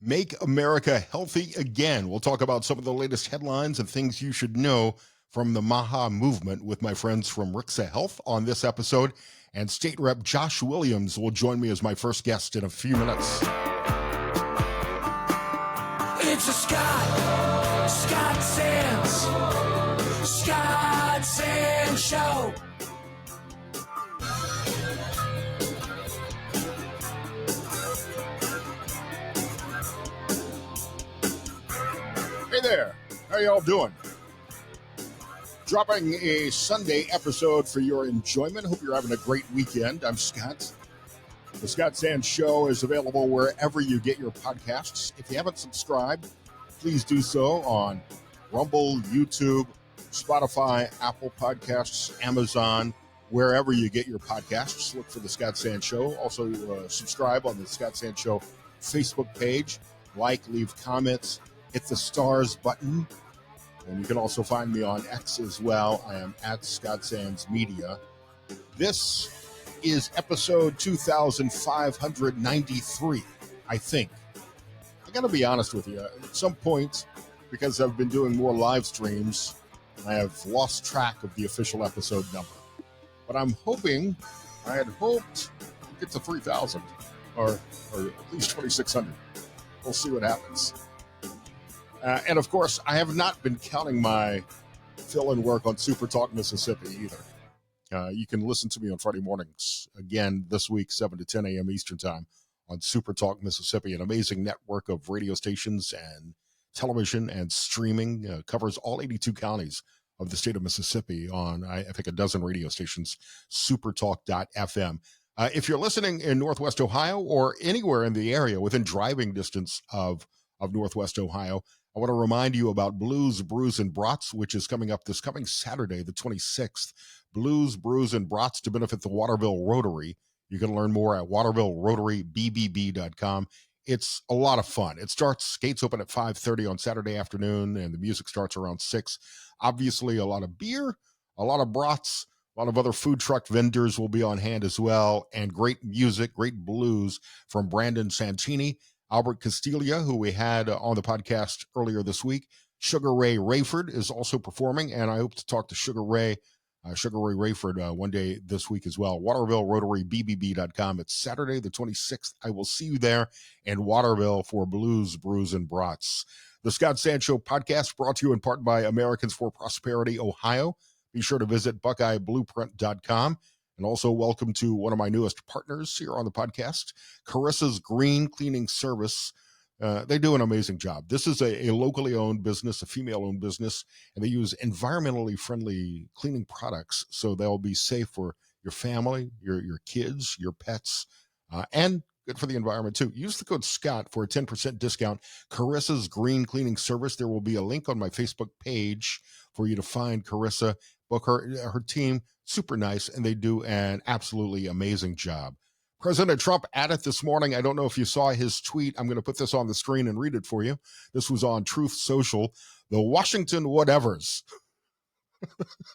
Make America Healthy Again. We'll talk about some of the latest headlines and things you should know from the MAHA movement with my friends from RICSA Health on this episode. And State Rep Josh Williams will join me as my first guest in a few minutes. It's a Scott Sands Show. Hey there, how y'all doing? Dropping a Sunday episode for your enjoyment. Hope you're having a great weekend. I'm Scott. The Scott Sands Show is available wherever you get your podcasts. If you haven't subscribed, please do so on Rumble, YouTube, Spotify, Apple Podcasts, Amazon, wherever you get your podcasts. Look for the Scott Sands Show. Also, subscribe on the Scott Sands Show Facebook page. Like, leave comments, hit the stars button. And you can also find me on X as well. I am at Scott Sands Media. This is episode 2593, I think. I got to be honest with you. At some point, because I've been doing more live streams, I have lost track of the official episode number. But I had hoped to get to 3,000 or at least 2,600. We'll see what happens. And of course, I have not been counting my fill-in work on Super Talk Mississippi either. You can listen to me on Friday mornings, again, this week, 7 to 10 a.m. Eastern Time on Super Talk Mississippi, an amazing network of radio stations and television and streaming. Covers all 82 counties of the state of Mississippi on, I think, a dozen radio stations, supertalk.fm. If you're listening in Northwest Ohio or anywhere in the area within driving distance of Northwest Ohio, I want to remind you about Blues, Brews, and Brats, which is coming up this coming Saturday, the 26th. Blues, Brews, and Brats to benefit the Waterville Rotary. You can learn more at watervillerotarybbb.com. It's a lot of fun. Gates open at 5:30 on Saturday afternoon, and the music starts around 6. Obviously, a lot of beer, a lot of brats, a lot of other food truck vendors will be on hand as well, and great music, great blues from Brandon Santini, Albert Castilla, who we had on the podcast earlier this week. Sugar Ray Rayford is also performing, and I hope to talk to Sugar Ray Rayford one day this week as well. WatervilleRotaryBBB.com. It's Saturday the 26th. I will see you there in Waterville for Blues, Brews, and Brats. The Scott Sands Show podcast brought to you in part by Americans for Prosperity, Ohio. Be sure to visit BuckeyeBlueprint.com. And also welcome to one of my newest partners here on the podcast, Carissa's Green Cleaning Service. They do an amazing job. This is a locally owned business, a female-owned business, and they use environmentally friendly cleaning products, so they'll be safe for your family, your kids, your pets, and good for the environment too. Use the code SCOTT for a 10% discount. Carissa's Green Cleaning Service. There will be a link on my Facebook page for you to find Carissa. Book her team. Super nice, and they do an absolutely amazing job. President Trump at it this morning. I don't know if you saw his tweet. I'm going to put this on the screen and read it for you. This was on Truth Social. The Washington Whatevers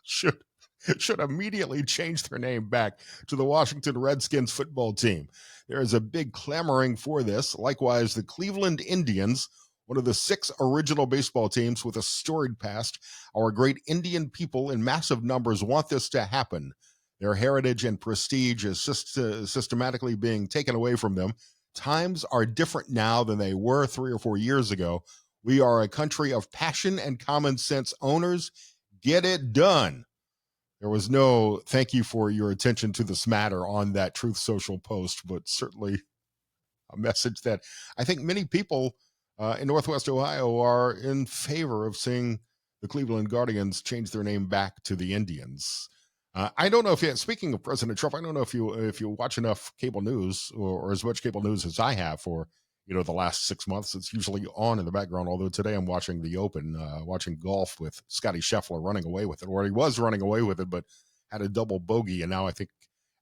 should immediately change their name back to the Washington Redskins football team. There is a big clamoring for this. Likewise, the Cleveland Indians, one of the 6 original baseball teams with a storied past. Our great Indian people in massive numbers want this to happen. Their heritage and prestige is systematically being taken away from them. Times are different now than they were 3 or 4 years ago. We are a country of passion and common sense owners. Get it done. There was no thank you for your attention to this matter on that Truth Social post, but certainly a message that I think many people in Northwest Ohio are in favor of seeing the Cleveland Guardians change their name back to the Indians. I don't know if speaking of President Trump, I don't know if you watch enough cable news or as much cable news as I have for the last 6 months. It's usually on in the background. Although today I'm watching the Open, watching golf with Scotty Scheffler running away with it, or he was running away with it, but had a double bogey, and now I think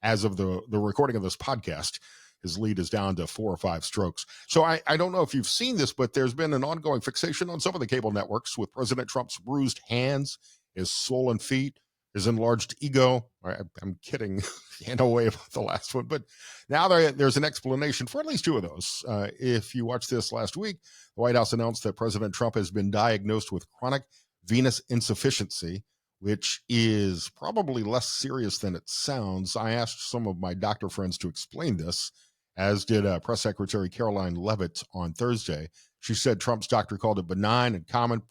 as of the recording of this podcast, his lead is down to 4 or 5 strokes. So I don't know if you've seen this, but there's been an ongoing fixation on some of the cable networks with President Trump's bruised hands, his swollen feet, his enlarged ego. I'm kidding in a way about the last one, but now there's an explanation for at least two of those. If you watched this last week, the White House announced that President Trump has been diagnosed with chronic venous insufficiency, which is probably less serious than it sounds. I asked some of my doctor friends to explain this, as did Press Secretary Caroline Leavitt on Thursday. She said Trump's doctor called it benign and common,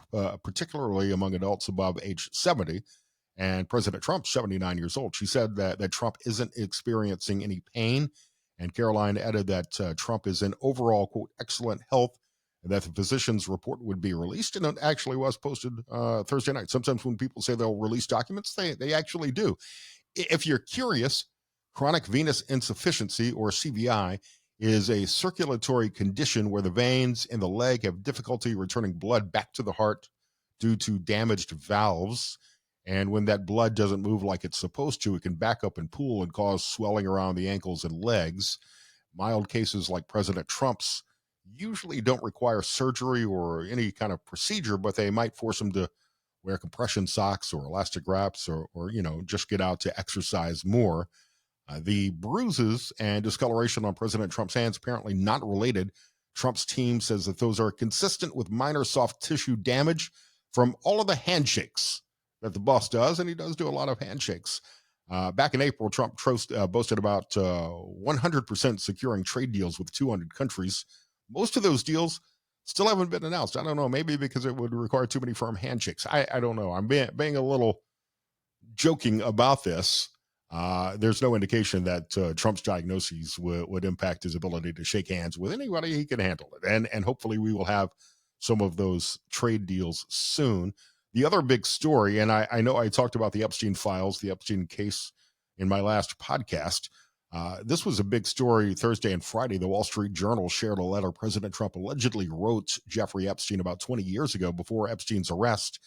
particularly among adults above age 70. And President Trump's 79 years old. She said that Trump isn't experiencing any pain. And Caroline added that Trump is in overall, quote, excellent health, and that the physician's report would be released. And it actually was posted Thursday night. Sometimes when people say they'll release documents, they actually do. If you're curious, chronic venous insufficiency, or CVI, is a circulatory condition where the veins in the leg have difficulty returning blood back to the heart due to damaged valves. And when that blood doesn't move like it's supposed to, it can back up and pool and cause swelling around the ankles and legs. Mild cases like President Trump's usually don't require surgery or any kind of procedure, but they might force him to wear compression socks or elastic wraps, or just get out to exercise more. The bruises and discoloration on President Trump's hands apparently not related. Trump's team says that those are consistent with minor soft tissue damage from all of the handshakes that the boss does, and he does do a lot of handshakes. Back in April, Trump boasted about 100% securing trade deals with 200 countries. Most of those deals still haven't been announced. I don't know, maybe because it would require too many firm handshakes. I don't know. I'm being a little joking about this. There's no indication that Trump's diagnoses would impact his ability to shake hands with anybody. He can handle it. And hopefully we will have some of those trade deals soon. The other big story, and I know I talked about the Epstein files, the Epstein case in my last podcast. This was a big story Thursday and Friday. The Wall Street Journal shared a letter President Trump allegedly wrote Jeffrey Epstein about 20 years ago before Epstein's arrest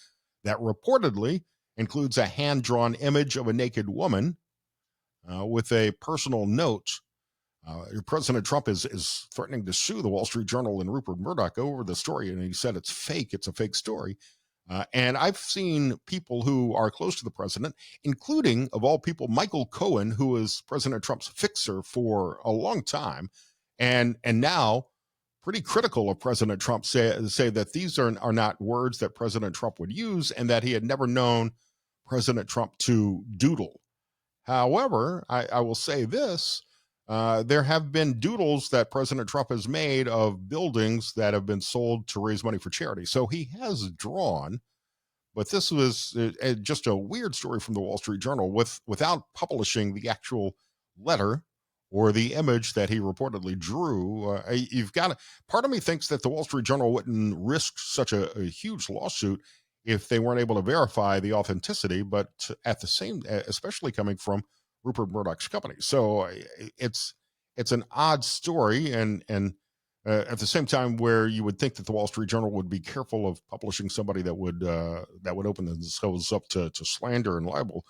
that reportedly includes a hand-drawn image of a naked woman with a personal note. President Trump is threatening to sue the Wall Street Journal and Rupert Murdoch over the story, and he said it's fake. It's a fake story. And I've seen people who are close to the president, including, of all people, Michael Cohen, who is President Trump's fixer for a long time, and now pretty critical of President Trump, say that these are not words that President Trump would use, and that he had never known President Trump to doodle. However, I will say this. There have been doodles that President Trump has made of buildings that have been sold to raise money for charity. So he has drawn, but this was just a weird story from the Wall Street Journal without publishing the actual letter or the image that he reportedly drew. Part of me thinks that the Wall Street Journal wouldn't risk such a huge lawsuit if they weren't able to verify the authenticity, but at the same, especially coming from Rupert Murdoch's company. So it's an odd story, and at the same time, where you would think that the Wall Street Journal would be careful of publishing somebody that would open themselves up to slander and libel.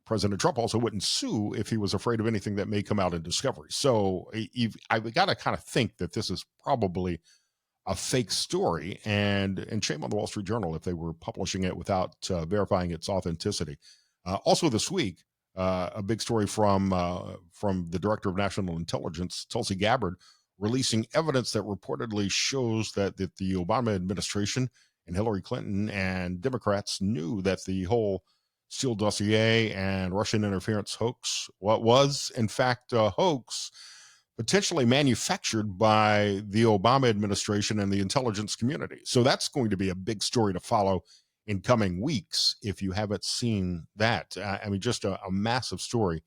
President Trump also wouldn't sue if he was afraid of anything that may come out in discovery. So I've got to kind of think that this is probably a fake story, and shame on the Wall Street Journal if they were publishing it without verifying its authenticity. Also this week, a big story from the Director of National Intelligence, Tulsi Gabbard, releasing evidence that reportedly shows that the Obama administration and Hillary Clinton and Democrats knew that the whole Steele dossier and Russian interference hoax, what was in fact a hoax, potentially manufactured by the Obama administration and the intelligence community. So that's going to be a big story to follow in coming weeks if you haven't seen that. Just a massive story.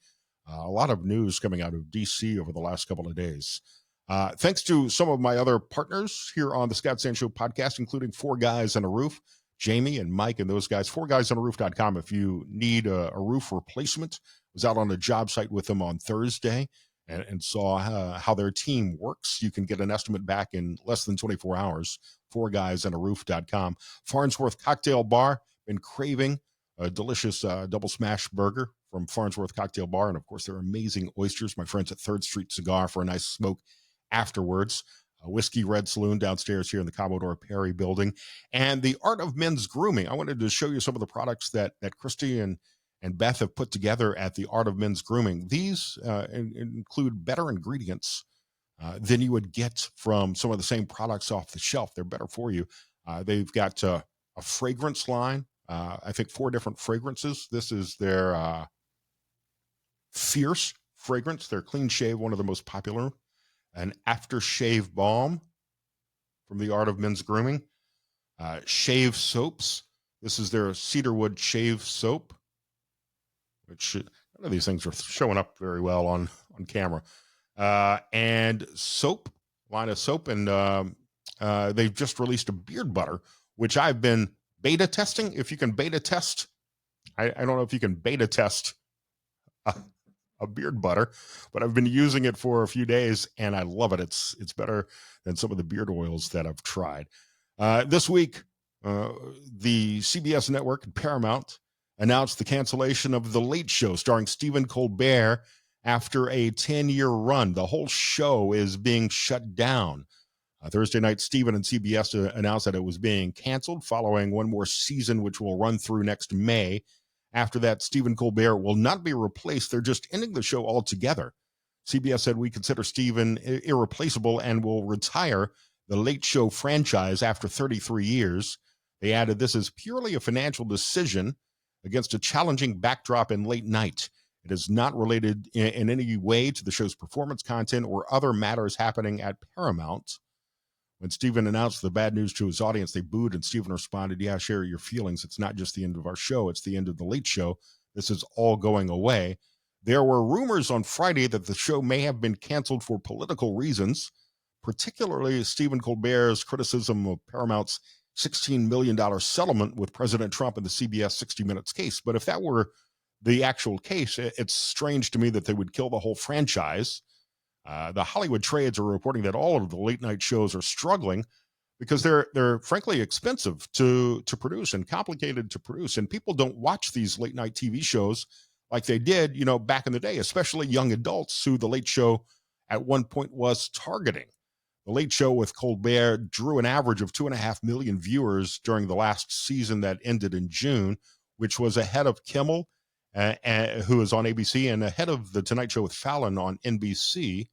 A lot of news coming out of D.C. over the last couple of days. Thanks to some of my other partners here on the Scott Sand Show podcast, including Four Guys on a Roof, Jamie and Mike and those guys. 4guysonaRoof.com if you need a roof replacement. I was out on a job site with them on Thursday and saw how their team works. You can get an estimate back in less than 24 hours. 4guysonaRoof.com. Farnsworth Cocktail Bar, been craving a delicious double smash burger from Farnsworth Cocktail Bar, and of course their amazing oysters. My friends at Third Street Cigar for a nice smoke afterwards. Whiskey Red Saloon downstairs here in the Commodore Perry building, and the Art of Men's Grooming. I wanted to show you some of the products that Christy and Beth have put together at the Art of Men's Grooming. These include better ingredients than you would get from some of the same products off the shelf. They're better for you. They've got a fragrance line. I think 4 different fragrances. This is their Fierce fragrance, their Clean Shave, one of the most popular. An aftershave balm from the Art of Men's Grooming. Shave soaps. This is their cedarwood shave soap, which none of these things are showing up very well on camera. And soap, line of soap, and they've just released a beard butter, which I've been beta testing. If you can beta test, I don't know if you can beta test a beard butter, but I've been using it for a few days and I love it. It's better than some of the beard oils that I've tried. This week, the CBS network and Paramount announced the cancellation of The Late Show starring Stephen Colbert after a 10-year run. The whole show is being shut down. Thursday night, Stephen and CBS announced that it was being canceled following one more season, which will run through next May. After that, Stephen Colbert will not be replaced. They're just ending the show altogether. CBS said, "We consider Stephen irreplaceable and will retire the Late Show franchise after 33 years. They added, "This is purely a financial decision against a challenging backdrop in late night. It is not related in any way to the show's performance content or other matters happening at Paramount." When Stephen announced the bad news to his audience, they booed, and Stephen responded, "Yeah, share your feelings. It's not just the end of our show. It's the end of The Late Show. This is all going away." There were rumors on Friday that the show may have been canceled for political reasons, particularly Stephen Colbert's criticism of Paramount's $16 million settlement with President Trump in the CBS 60 Minutes case. But if that were the actual case, it's strange to me that they would kill the whole franchise. The Hollywood trades are reporting that all of the late night shows are struggling because they're frankly expensive to produce and complicated to produce. And people don't watch these late night TV shows like they did, back in the day, especially young adults who The Late Show at one point was targeting. The Late Show with Colbert drew an average of 2.5 million viewers during the last season that ended in June, which was ahead of Kimmel, who is on ABC, and ahead of The Tonight Show with Fallon on NBC.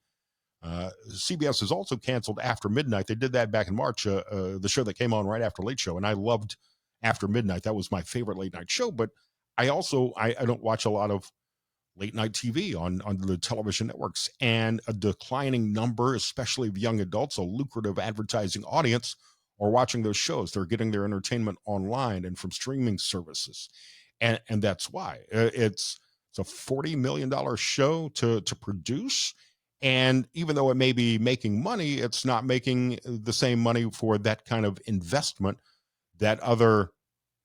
CBS has also canceled After Midnight. They did that back in March, the show that came on right after Late Show, and I loved After Midnight. That was my favorite late night show, but I don't watch a lot of late night TV on the television networks, and a declining number, especially of young adults, a lucrative advertising audience, are watching those shows. They're getting their entertainment online and from streaming services. And that's why it's a $40 million show to produce. And even though it may be making money, it's not making the same money for that kind of investment that other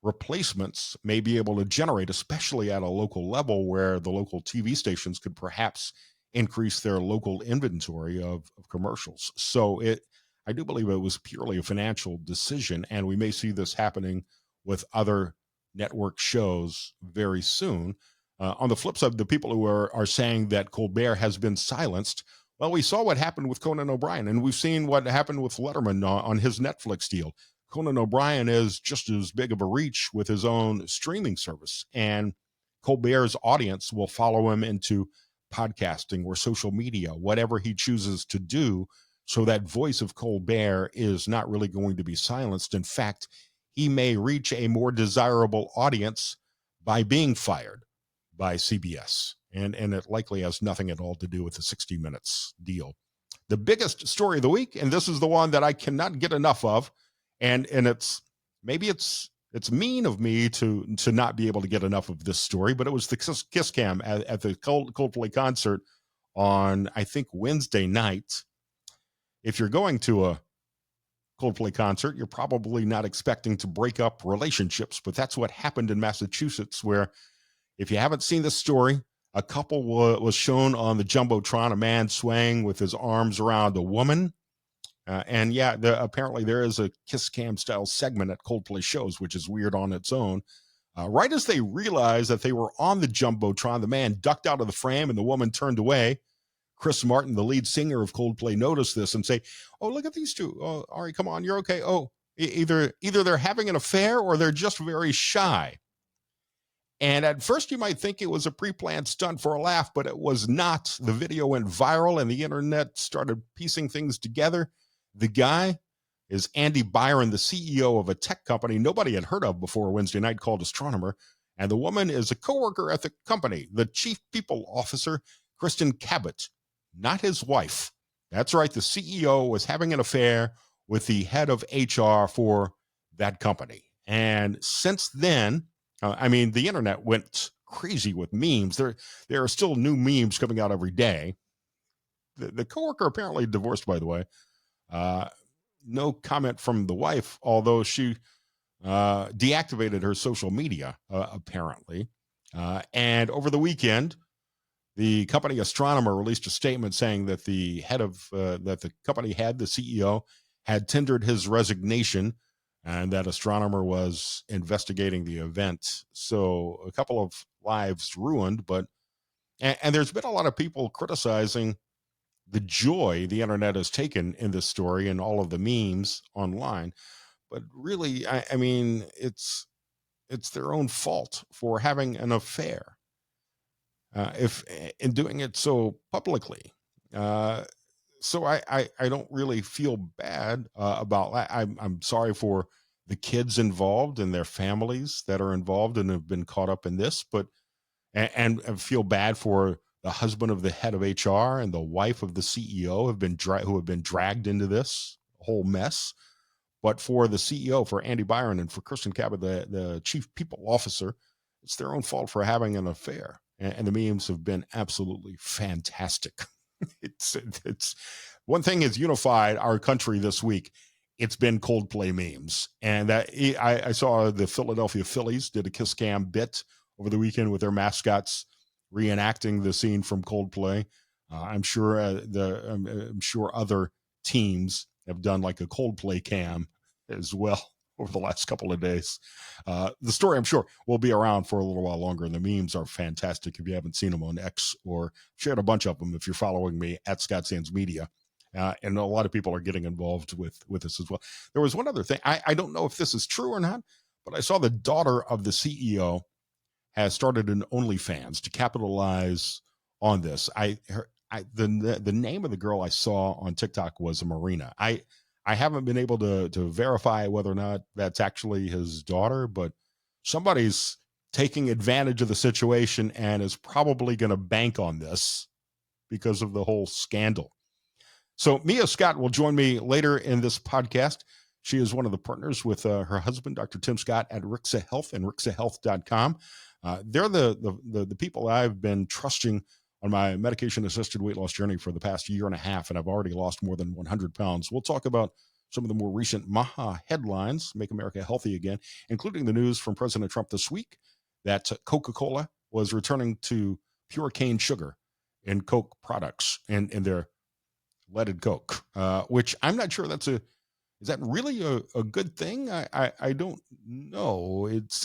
replacements may be able to generate, especially at a local level where the local TV stations could perhaps increase their local inventory of commercials. So I do believe it was purely a financial decision, and we may see this happening with other network shows very soon. On the flip side, the people who are saying that Colbert has been silenced, well, we saw what happened with Conan O'Brien, and we've seen what happened with Letterman on his Netflix deal. Conan O'Brien is just as big of a reach with his own streaming service, and Colbert's audience will follow him into podcasting or social media, whatever he chooses to do. So that voice of Colbert is not really going to be silenced. In fact, he may reach a more desirable audience by being fired by CBS. And it likely has nothing at all to do with the 60 Minutes deal. The biggest story of the week, and this is the one that I cannot get enough of, and it's mean of me to not be able to get enough of this story, but it was the kiss cam at the Coldplay concert on, I think, Wednesday night. If you're going to a Coldplay concert, you're probably not expecting to break up relationships, but that's what happened in Massachusetts, where, if you haven't seen this story, a couple was shown on the Jumbotron, a man swaying with his arms around a woman. Apparently there is a kiss cam style segment at Coldplay shows, which is weird on its own. Right as they realized that they were on the Jumbotron, the man ducked out of the frame and the woman turned away. Chris Martin, the lead singer of Coldplay, noticed this and say, "Oh, look at these two. Oh, Ari, come on, you're okay. Oh, either they're having an affair or they're just very shy." And at first, you might think it was a pre-planned stunt for a laugh, but it was not. The video went viral, and the internet started piecing things together. The guy is Andy Byron, the CEO of a tech company nobody had heard of before Wednesday night called Astronomer. And the woman is a coworker at the company, the chief people officer, Kristen Cabot, not his wife. That's right. The CEO was having an affair with the head of HR for that company. And since then, the internet went crazy with memes. There are still new memes coming out every day. The coworker apparently divorced, by the way. No comment from the wife, although she deactivated her social media, apparently. And over the weekend, the company Astronomer released a statement saying that the head of that the company head, the CEO, had tendered his resignation, and that Astronomer was investigating the event. So a couple of lives ruined, but and there's been a lot of people criticizing the joy the internet has taken in this story and all of the memes online. But really, I mean, it's their own fault for having an affair, if in doing it so publicly. So I don't really feel bad about that. I'm sorry for the kids involved and their families that are involved and have been caught up in this, but and I feel bad for the husband of the head of HR and the wife of the CEO who have been dragged into this whole mess. But for the CEO, for Andy Byron, and for Kristen Cabot, the chief people officer, it's their own fault for having an affair. And the memes have been absolutely fantastic. it's one thing has unified our country this week. It's been Coldplay memes, and that I saw the Philadelphia Phillies did a kiss cam bit over the weekend with their mascots reenacting the scene from Coldplay. I'm sure I'm sure other teams have done like a Coldplay cam as well over the last couple of days. The story, I'm sure, will be around for a little while longer, and the memes are fantastic. If you haven't seen them on X, or shared a bunch of them if you're following me at Scott Sands Media. And a lot of people are getting involved with this as well. There was one other thing. I don't know if this is true or not, but I saw the daughter of the CEO has started an OnlyFans to capitalize on this. The name of the girl I saw on TikTok was Marina. I haven't been able to verify whether or not that's actually his daughter, but somebody's taking advantage of the situation and is probably going to bank on this because of the whole scandal. So Mia Scott will join me later in this podcast. She is one of the partners with her husband, Dr. Tim Scott, at Rixa Health and rixahealth.com. They're the people I've been trusting on my medication-assisted weight loss journey for the past year and a half, and I've already lost more than 100 pounds. We'll talk about some of the more recent MAHA headlines, Make America Healthy Again, including the news from President Trump this week that Coca-Cola was returning to pure cane sugar in Coke products and in their leaded Coke, which I'm not sure is that really a good thing? I don't know. It's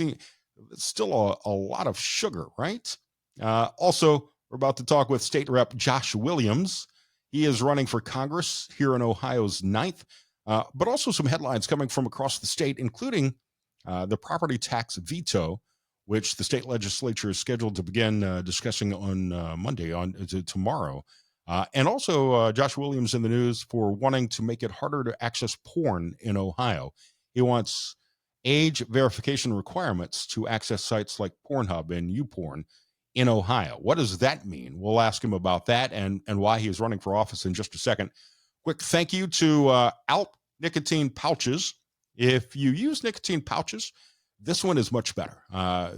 still a lot of sugar, right? Also, we're about to talk with State Rep Josh Williams. He is running for Congress here in Ohio's 9th, but also some headlines coming from across the state, including the property tax veto, which the state legislature is scheduled to begin discussing on Monday, tomorrow. And also Josh Williams in the news for wanting to make it harder to access porn in Ohio. He wants age verification requirements to access sites like Pornhub and YouPorn in Ohio. What does that mean? We'll ask him about that and why he is running for office in just a second. Quick thank you to Alp nicotine pouches. If you use nicotine pouches, this one is much better.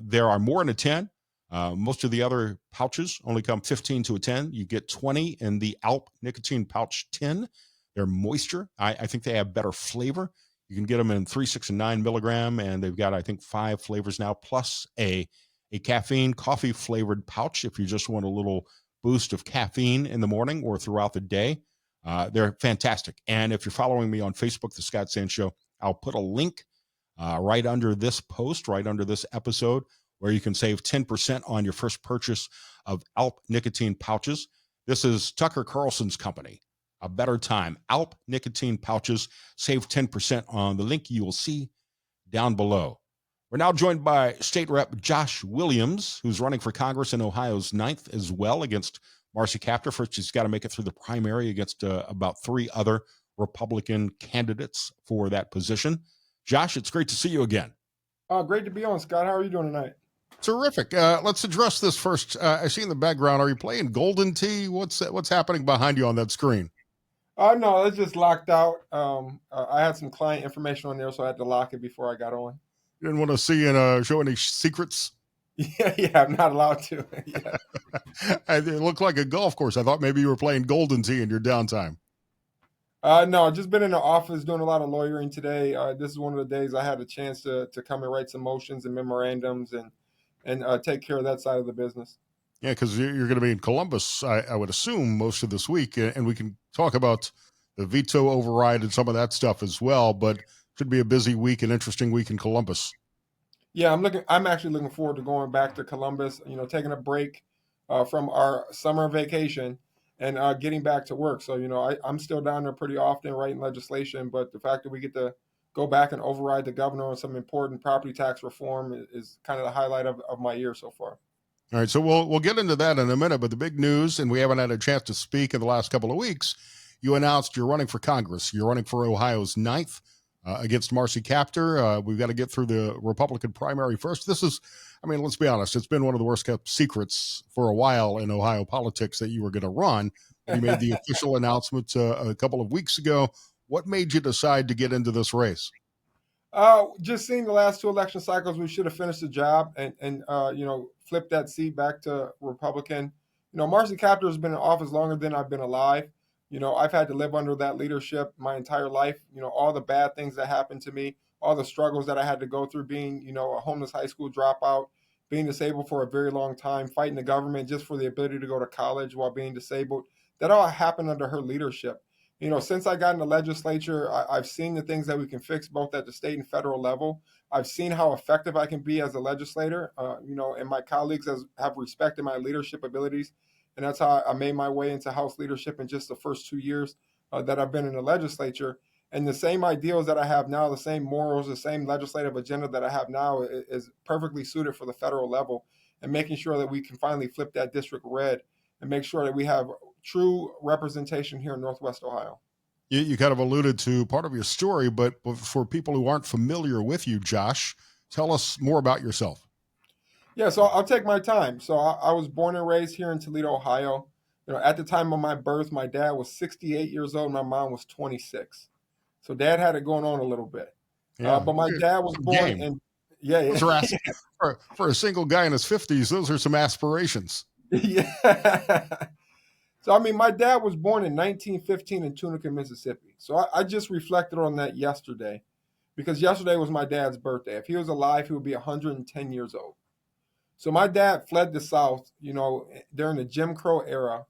There are more in a 10. Most of the other pouches only come 15 to a 10. You get 20 in the Alp nicotine pouch 10. They're moisture. I think they have better flavor. You can get them in 3, 6, and 9 milligram, and they've got, I think, 5 flavors now, plus a caffeine coffee flavored pouch if you just want a little boost of caffeine in the morning or throughout the day. They're fantastic. And if you're following me on Facebook, The Scott Sands Show, I'll put a link right under this post, right under this episode, where you can save 10% on your first purchase of Alp nicotine pouches. This is Tucker Carlson's company, A Better Time. Alp nicotine pouches. Save 10% on the link you will see down below. We're now joined by State Rep Josh Williams, who's running for Congress in Ohio's 9th as well against Marcy Kaptur. First, she's got to make it through the primary against about 3 other Republican candidates for that position. Josh, it's great to see you again. Great to be on, Scott. How are you doing tonight? Terrific. Let's address this first. I see in the background, are you playing Golden Tee? What's happening behind you on that screen? No, it's just locked out. I had some client information on there, so I had to lock it before I got on. You didn't want to see and show any secrets? Yeah, I'm not allowed to. Yeah. It looked like a golf course. I thought maybe you were playing Golden Tee in your downtime. No, I've just been in the office doing a lot of lawyering today. This is one of the days I had a chance to come and write some motions and memorandums and take care of that side of the business. Yeah, because you're going to be in Columbus, I would assume, most of this week, and we can talk about the veto override and some of that stuff as well, but should be a busy week, an interesting week in Columbus. Yeah, I'm actually looking forward to going back to Columbus, taking a break from our summer vacation and getting back to work. So, I'm still down there pretty often writing legislation, but the fact that we get to go back and override the governor on some important property tax reform is kind of the highlight of my year so far. All right, so we'll get into that in a minute, but the big news, and we haven't had a chance to speak in the last couple of weeks, you announced you're running for Congress. You're running for Ohio's 9th against Marcy Kaptur. We've got to get through the Republican primary first. This is, let's be honest, it's been one of the worst kept secrets for a while in Ohio politics that you were going to run. You made the official announcement a couple of weeks ago. What made you decide to get into this race? Just seeing the last 2 election cycles, we should have finished the job and flipped that seat back to Republican. Marcy Kaptur has been in office longer than I've been alive. I've had to live under that leadership my entire life. All the bad things that happened to me, all the struggles that I had to go through being, a homeless high school dropout, being disabled for a very long time, fighting the government just for the ability to go to college while being disabled. That all happened under her leadership. Since I got in the legislature, I've seen the things that we can fix both at the state and federal level. I've seen how effective I can be as a legislator, and my colleagues have respected my leadership abilities. And that's how I made my way into House leadership in just the first 2 years that I've been in the legislature. And the same ideals that I have now, the same morals, the same legislative agenda that I have now is perfectly suited for the federal level, and making sure that we can finally flip that district red and make sure that we have true representation here in Northwest Ohio. You kind of alluded to part of your story, but for people who aren't familiar with you, Josh, tell us more about yourself. Yeah, so I'll take my time. So I was born and raised here in Toledo, Ohio. At the time of my birth, my dad was 68 years old, my mom was 26. So dad had it going on a little bit. Yeah. But my dad was born in, yeah. For a single guy in his 50s, those are some aspirations. Yeah. So, my dad was born in 1915 in Tunica, Mississippi. So I just reflected on that yesterday, because yesterday was my dad's birthday. If he was alive, he would be 110 years old. So my dad fled the South, during the Jim Crow era,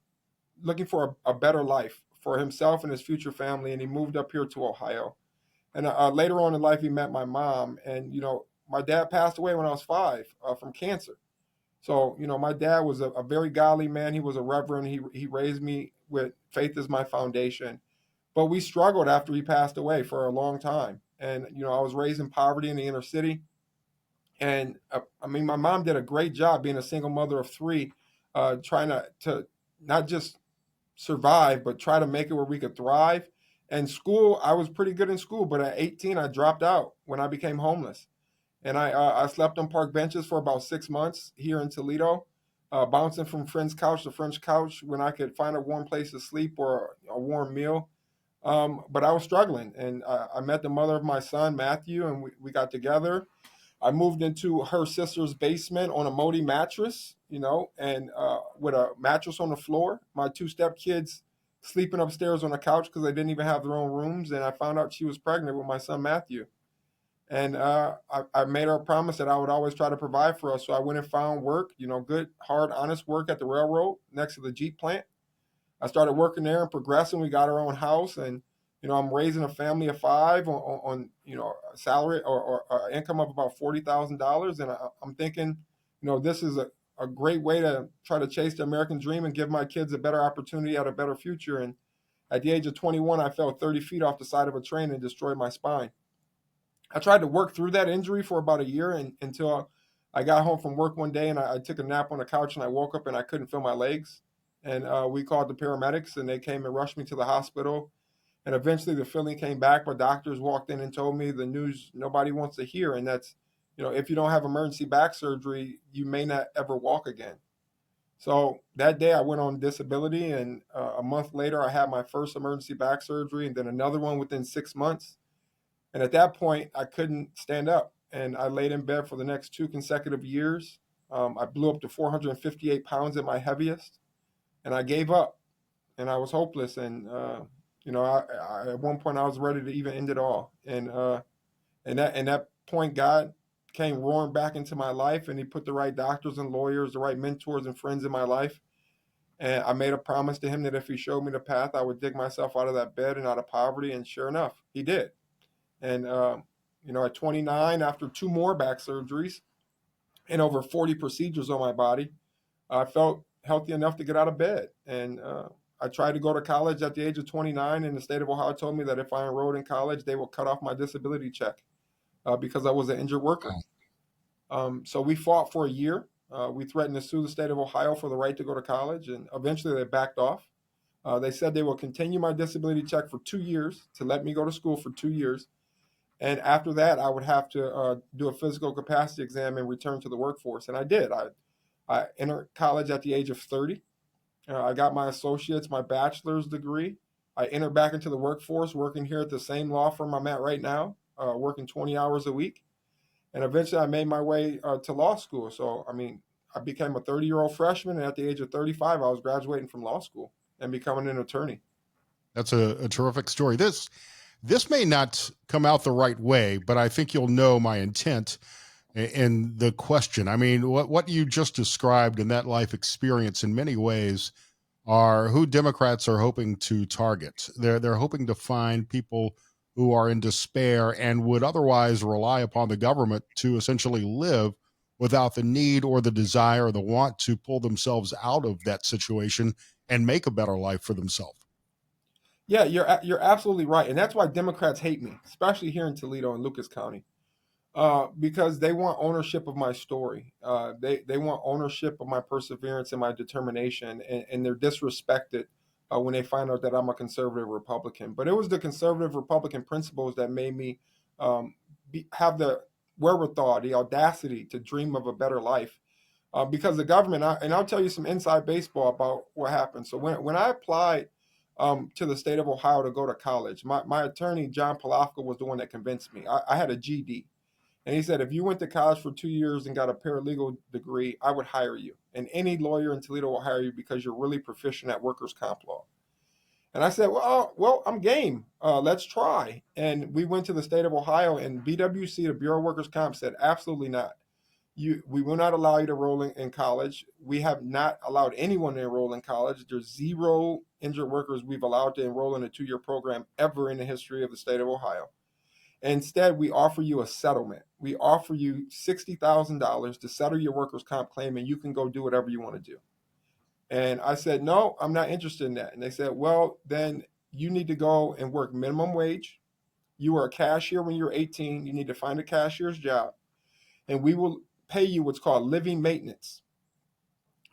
looking for a better life for himself and his future family, and he moved up here to Ohio. And later on in life, he met my mom, and, my dad passed away when I was 5 from cancer. So, my dad was a very godly man. He was a reverend. He raised me with faith as my foundation. But we struggled after he passed away for a long time. And, I was raised in poverty in the inner city. And, my mom did a great job being a single mother of 3, trying to not just survive, but try to make it where we could thrive. And school, I was pretty good in school. But at 18, I dropped out when I became homeless. And I slept on park benches for about 6 months here in Toledo, bouncing from friend's couch to friend's couch when I could find a warm place to sleep or a warm meal. But I was struggling, and I met the mother of my son, Matthew, and we got together. I moved into her sister's basement on a Modi mattress, and with a mattress on the floor. My 2 stepkids sleeping upstairs on the couch because they didn't even have their own rooms. And I found out she was pregnant with my son, Matthew. And I made her a promise that I would always try to provide for us. So I went and found work, good, hard, honest work at the railroad next to the Jeep plant. I started working there and progressing. We got our own house, and, I'm raising a family of 5 on a salary or income of about $40,000. And I'm thinking, this is a great way to try to chase the American dream and give my kids a better opportunity at a better future. And at the age of 21, I fell 30 feet off the side of a train and destroyed my spine. I tried to work through that injury for about a year until I got home from work one day and I took a nap on the couch and I woke up and I couldn't feel my legs. And we called the paramedics and they came and rushed me to the hospital. And eventually the feeling came back, but doctors walked in and told me the news nobody wants to hear. And that's, if you don't have emergency back surgery, you may not ever walk again. So that day I went on disability, and a month later I had my first emergency back surgery and then another one within 6 months. And at that point, I couldn't stand up, and I laid in bed for the next 2 consecutive years. I blew up to 458 pounds at my heaviest, and I gave up, and I was hopeless. And at one point I was ready to even end it all. And that point, God came roaring back into my life, and He put the right doctors and lawyers, the right mentors and friends in my life. And I made a promise to Him that if He showed me the path, I would dig myself out of that bed and out of poverty. And sure enough, He did. And, at 29, after 2 more back surgeries and over 40 procedures on my body, I felt healthy enough to get out of bed. And I tried to go to college at the age of 29, and the state of Ohio told me that if I enrolled in college, they will cut off my disability check because I was an injured worker. So we fought for a year. We threatened to sue the state of Ohio for the right to go to college, and eventually they backed off. They said they will continue my disability check for 2 years to let me go to school for 2 years. And after that, I would have to do a physical capacity exam and return to the workforce. And I did. I entered college at the age of 30. I got my associate's, my bachelor's degree. I entered back into the workforce, working here at the same law firm I'm at right now, working 20 hours a week. And eventually I made my way to law school. So, I became a 30-year-old freshman. And at the age of 35, I was graduating from law school and becoming an attorney. That's a terrific story. This may not come out the right way, but I think you'll know my intent in the question. What you just described in that life experience in many ways are who Democrats are hoping to target. They're hoping to find people who are in despair and would otherwise rely upon the government to essentially live without the need or the desire or the want to pull themselves out of that situation and make a better life for themselves. Yeah, you're absolutely right, and that's why Democrats hate me, especially here in Toledo and Lucas County, because they want ownership of my story. They want ownership of my perseverance and my determination, and they're disrespected when they find out that I'm a conservative Republican. But it was the conservative Republican principles that made me have the wherewithal, the audacity to dream of a better life. Because the government, and I'll tell you some inside baseball about what happened. So when I applied to the state of Ohio to go to college, my attorney, John Palafka, was the one that convinced me. I had a GD. And he said, if you went to college for 2 years and got a paralegal degree, I would hire you. And any lawyer in Toledo will hire you because you're really proficient at workers' comp law. And I said, well, I'm game. Let's try. And we went to the state of Ohio, and BWC, the Bureau of Workers' Comp, said, absolutely not. We will not allow you to enroll in college. We have not allowed anyone to enroll in college. There's 0 injured workers we've allowed to enroll in a 2-year program ever in the history of the state of Ohio. Instead, we offer you a settlement. We offer you $60,000 to settle your workers' comp claim, and you can go do whatever you want to do. And I said, no, I'm not interested in that. And they said, well, then you need to go and work minimum wage. You were a cashier when you were 18. You need to find a cashier's job. And we will pay you what's called living maintenance.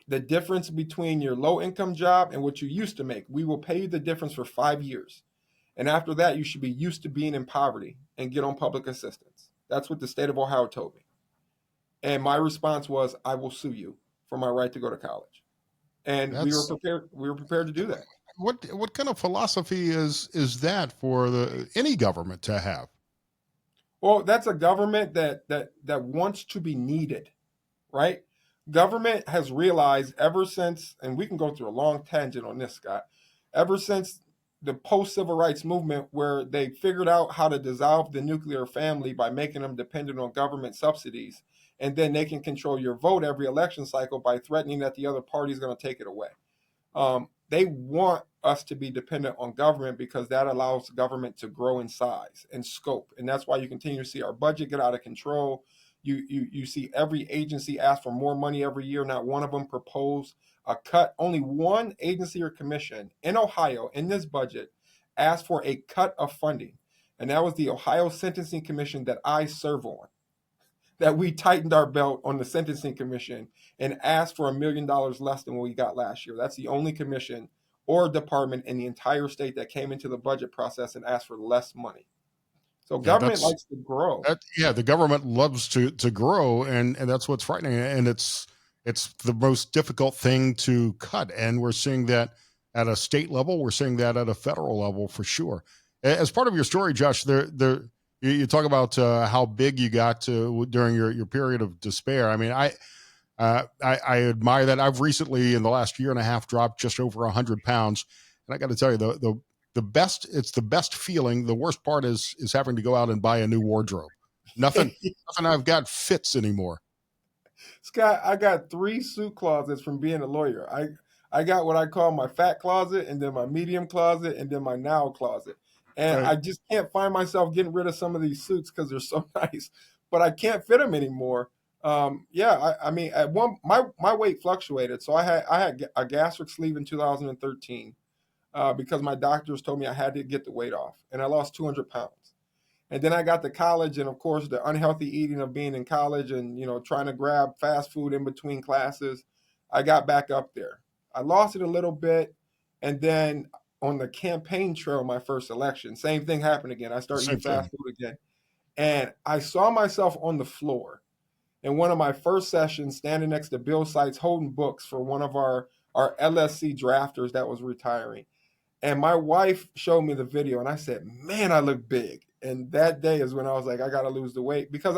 The difference between your low income job and what you used to make. We will pay you the difference for 5 years. And after that, you should be used to being in poverty and get on public assistance. That's what the state of Ohio told me. And my response was, I will sue you for my right to go to college. And we were prepared to do that. What kind of philosophy is that for any government to have? Well, that's a government that wants to be needed, right? Government has realized ever since, and we can go through a long tangent on this, Scott, ever since the post-civil rights movement, where they figured out how to dissolve the nuclear family by making them dependent on government subsidies, and then they can control your vote every election cycle by threatening that the other party is going to take it away. They want us to be dependent on government because that allows government to grow in size and scope. And that's why you continue to see our budget get out of control. You see every agency ask for more money every year. Not one of them proposed a cut. Only one agency or commission in Ohio in this budget asked for a cut of funding, and that was the Ohio Sentencing Commission that I serve on. That we tightened our belt on the Sentencing Commission and asked for $1 million less than what we got last year. That's the only commission or department in the entire state that came into the budget process and asked for less money. So Yeah, government likes to grow. yeah, the government loves to grow, and that's what's frightening, and it's the most difficult thing to cut, and we're seeing that at a state level, we're seeing that at a federal level for sure. As part of your story, Josh, you talk about how big you got to during your period of despair. I mean, I admire that. I've recently, in the last year and a half, dropped just over 100 pounds, and I got to tell you, the best, it's the best feeling. The worst part is having to go out and buy a new wardrobe. Nothing I've got fits anymore. Scott, I got 3 suit closets from being a lawyer. I got what I call my fat closet, and then my medium closet, and then my now closet. And Right. I just can't find myself getting rid of some of these suits because they're so nice, but I can't fit them anymore. I mean, at my weight fluctuated, so I had a gastric sleeve in 2013 because my doctors told me I had to get the weight off, and I lost 200 pounds. And then I got to college, and of course, the unhealthy eating of being in college and trying to grab fast food in between classes, I got back up there. I lost it a little bit, and then on the campaign trail, my first election, same thing happened again. I started Same eating fast thing. food again, and I saw myself on the floor in one of my first sessions, standing next to Bill Seitz, holding books for one of our LSC drafters that was retiring. And my wife showed me the video, and I said, "Man, I look big." And that day is when I was like, I got to lose the weight, because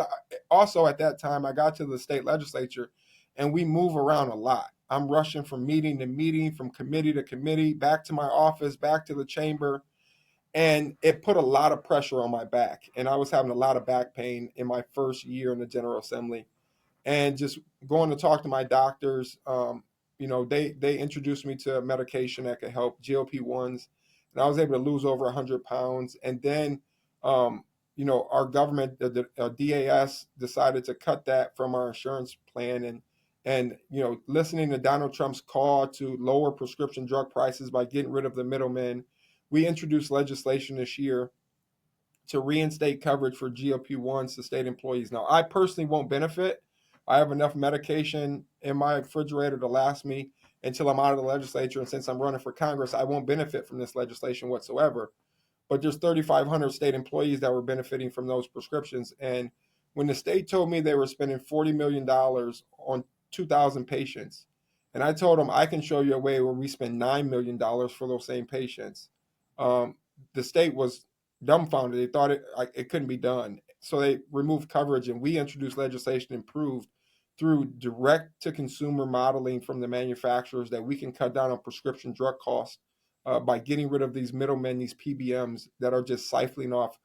also at that time I got to the state legislature, and we move around a lot. I'm rushing from meeting to meeting, from committee to committee, back to my office, back to the chamber, and it put a lot of pressure on my back. And I was having a lot of back pain in my first year in the General Assembly, and just going to talk to my doctors. They introduced me to a medication that could help, GLP-1s, and I was able to lose over 100 pounds. And then, our government, the DAS, decided to cut that from our insurance plan. And listening to Donald Trump's call to lower prescription drug prices by getting rid of the middlemen, we introduced legislation this year to reinstate coverage for GLP-1s to state employees. Now, I personally won't benefit. I have enough medication in my refrigerator to last me until I'm out of the legislature. And since I'm running for Congress, I won't benefit from this legislation whatsoever. But there's 3,500 state employees that were benefiting from those prescriptions. And when the state told me they were spending $40 million on 2,000 patients, and I told them I can show you a way where we spend $9 million for those same patients, the state was dumbfounded. They thought it couldn't be done. So they removed coverage, and we introduced legislation improved through direct to consumer modeling from the manufacturers that we can cut down on prescription drug costs by getting rid of these middlemen, these PBMs that are just siphoning off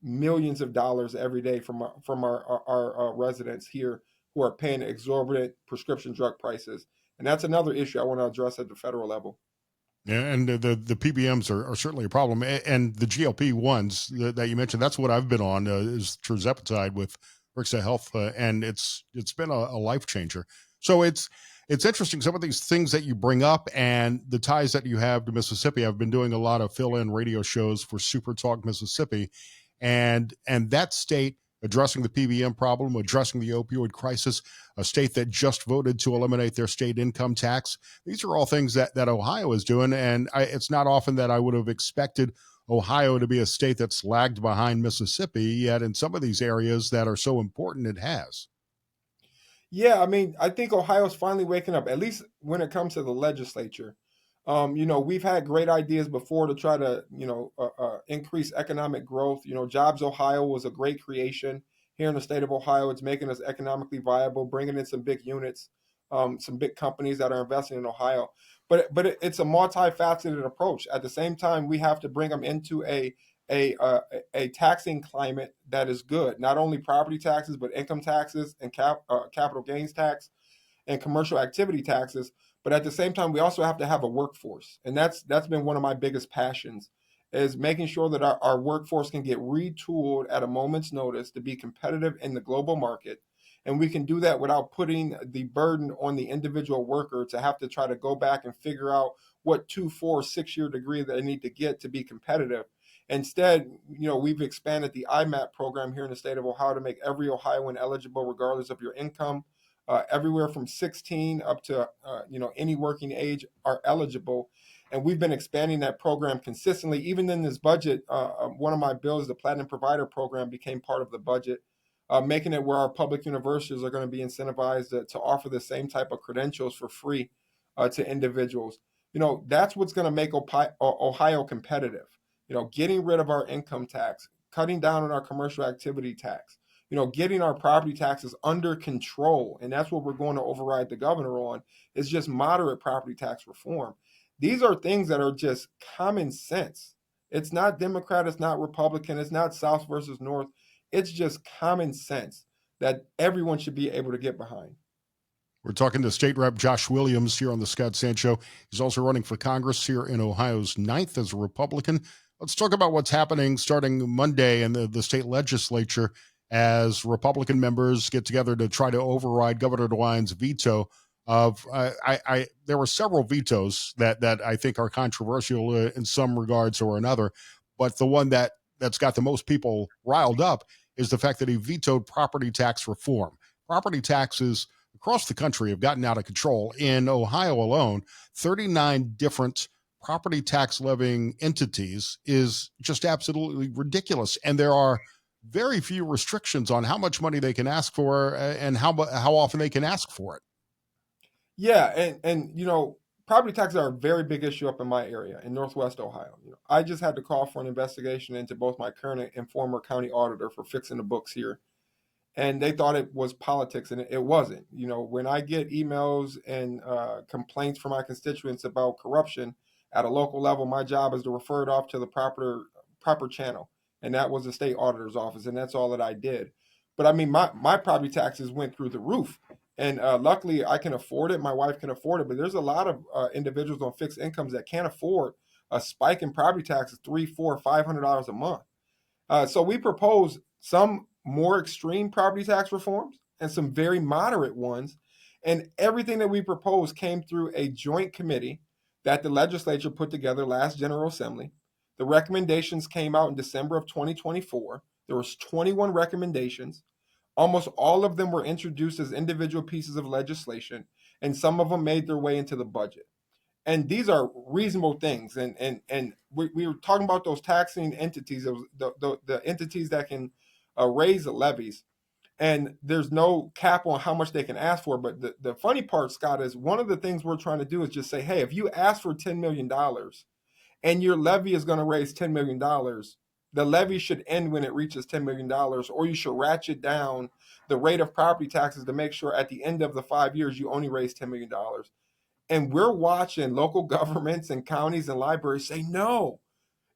millions of dollars every day from our residents here who are paying exorbitant prescription drug prices. And that's another issue I want to address at the federal level. Yeah, and the PBMs are certainly a problem, and the GLP-1s that you mentioned, that's what I've been on, is tirzepatide with Rixa Health, and it's been a life changer. So it's interesting, some of these things that you bring up and the ties that you have to Mississippi. I've been doing a lot of fill-in radio shows for Super Talk Mississippi, and that state addressing the PBM problem, addressing the opioid crisis, a state that just voted to eliminate their state income tax. These are all things that Ohio is doing, and it's not often that I would have expected Ohio to be a state that's lagged behind Mississippi, yet in some of these areas that are so important, it has. Yeah, I mean, I think Ohio's finally waking up, at least when it comes to the legislature. We've had great ideas before to try to, increase economic growth. Jobs Ohio was a great creation here in the state of Ohio. It's making us economically viable, bringing in some big units, some big companies that are investing in Ohio. But it's a multifaceted approach. At the same time, we have to bring them into a taxing climate that is good. Not only property taxes, but income taxes and capital gains tax and commercial activity taxes. But at the same time, we also have to have a workforce. And that's been one of my biggest passions, is making sure that our workforce can get retooled at a moment's notice to be competitive in the global market. And we can do that without putting the burden on the individual worker to have to try to go back and figure out what 2, 4, 6 year degree they need to get to be competitive. Instead, we've expanded the IMAP program here in the state of Ohio to make every Ohioan eligible regardless of your income. Everywhere from 16 up to any working age are eligible, and we've been expanding that program consistently. Even in this budget, one of my bills, the Platinum Provider Program, became part of the budget, making it where our public universities are going to be incentivized to offer the same type of credentials for free to individuals. That's what's going to make Ohio competitive. Getting rid of our income tax, cutting down on our commercial activity tax, getting our property taxes under control. And that's what we're going to override the governor on, is just moderate property tax reform. These are things that are just common sense. It's not Democrat, it's not Republican, it's not South versus North. It's just common sense that everyone should be able to get behind. We're talking to State Rep Josh Williams here on the Scott Sand Show. He's also running for Congress here in Ohio's 9th as a Republican. Let's talk about what's happening starting Monday in the state legislature as Republican members get together to try to override Governor DeWine's veto of there were several vetoes that I think are controversial in some regards or another, but the one that's got the most people riled up is the fact that he vetoed property tax reform. Property taxes across the country have gotten out of control. In Ohio alone, 39 different property tax levying entities is just absolutely ridiculous. And there are very few restrictions on how much money they can ask for and how often they can ask for it. Yeah, and property taxes are a very big issue up in my area in Northwest Ohio. I just had to call for an investigation into both my current and former county auditor for fixing the books here. And they thought it was politics, and it wasn't. When I get emails and complaints from my constituents about corruption at a local level, my job is to refer it off to the proper channel, and that was the state auditor's office, and that's all that I did. But I mean, my property taxes went through the roof, and luckily I can afford it. My wife can afford it, but there's a lot of individuals on fixed incomes that can't afford a spike in property taxes, $300, $400, $500 a month. So we propose some more extreme property tax reforms and some very moderate ones. And everything that we propose came through a joint committee that the legislature put together last General Assembly. The recommendations came out in December of 2024. There was 21 recommendations. Almost all of them were introduced as individual pieces of legislation, and some of them made their way into the budget. And these are reasonable things. And we were talking about those taxing entities, the entities that can raise the levies. And there's no cap on how much they can ask for. But the funny part, Scott, is one of the things we're trying to do is just say, hey, if you ask for $10 million and your levy is going to raise $10 million, the levy should end when it reaches $10 million, or you should ratchet down the rate of property taxes to make sure at the end of the 5 years you only raise $10 million. And we're watching local governments and counties and libraries say, no,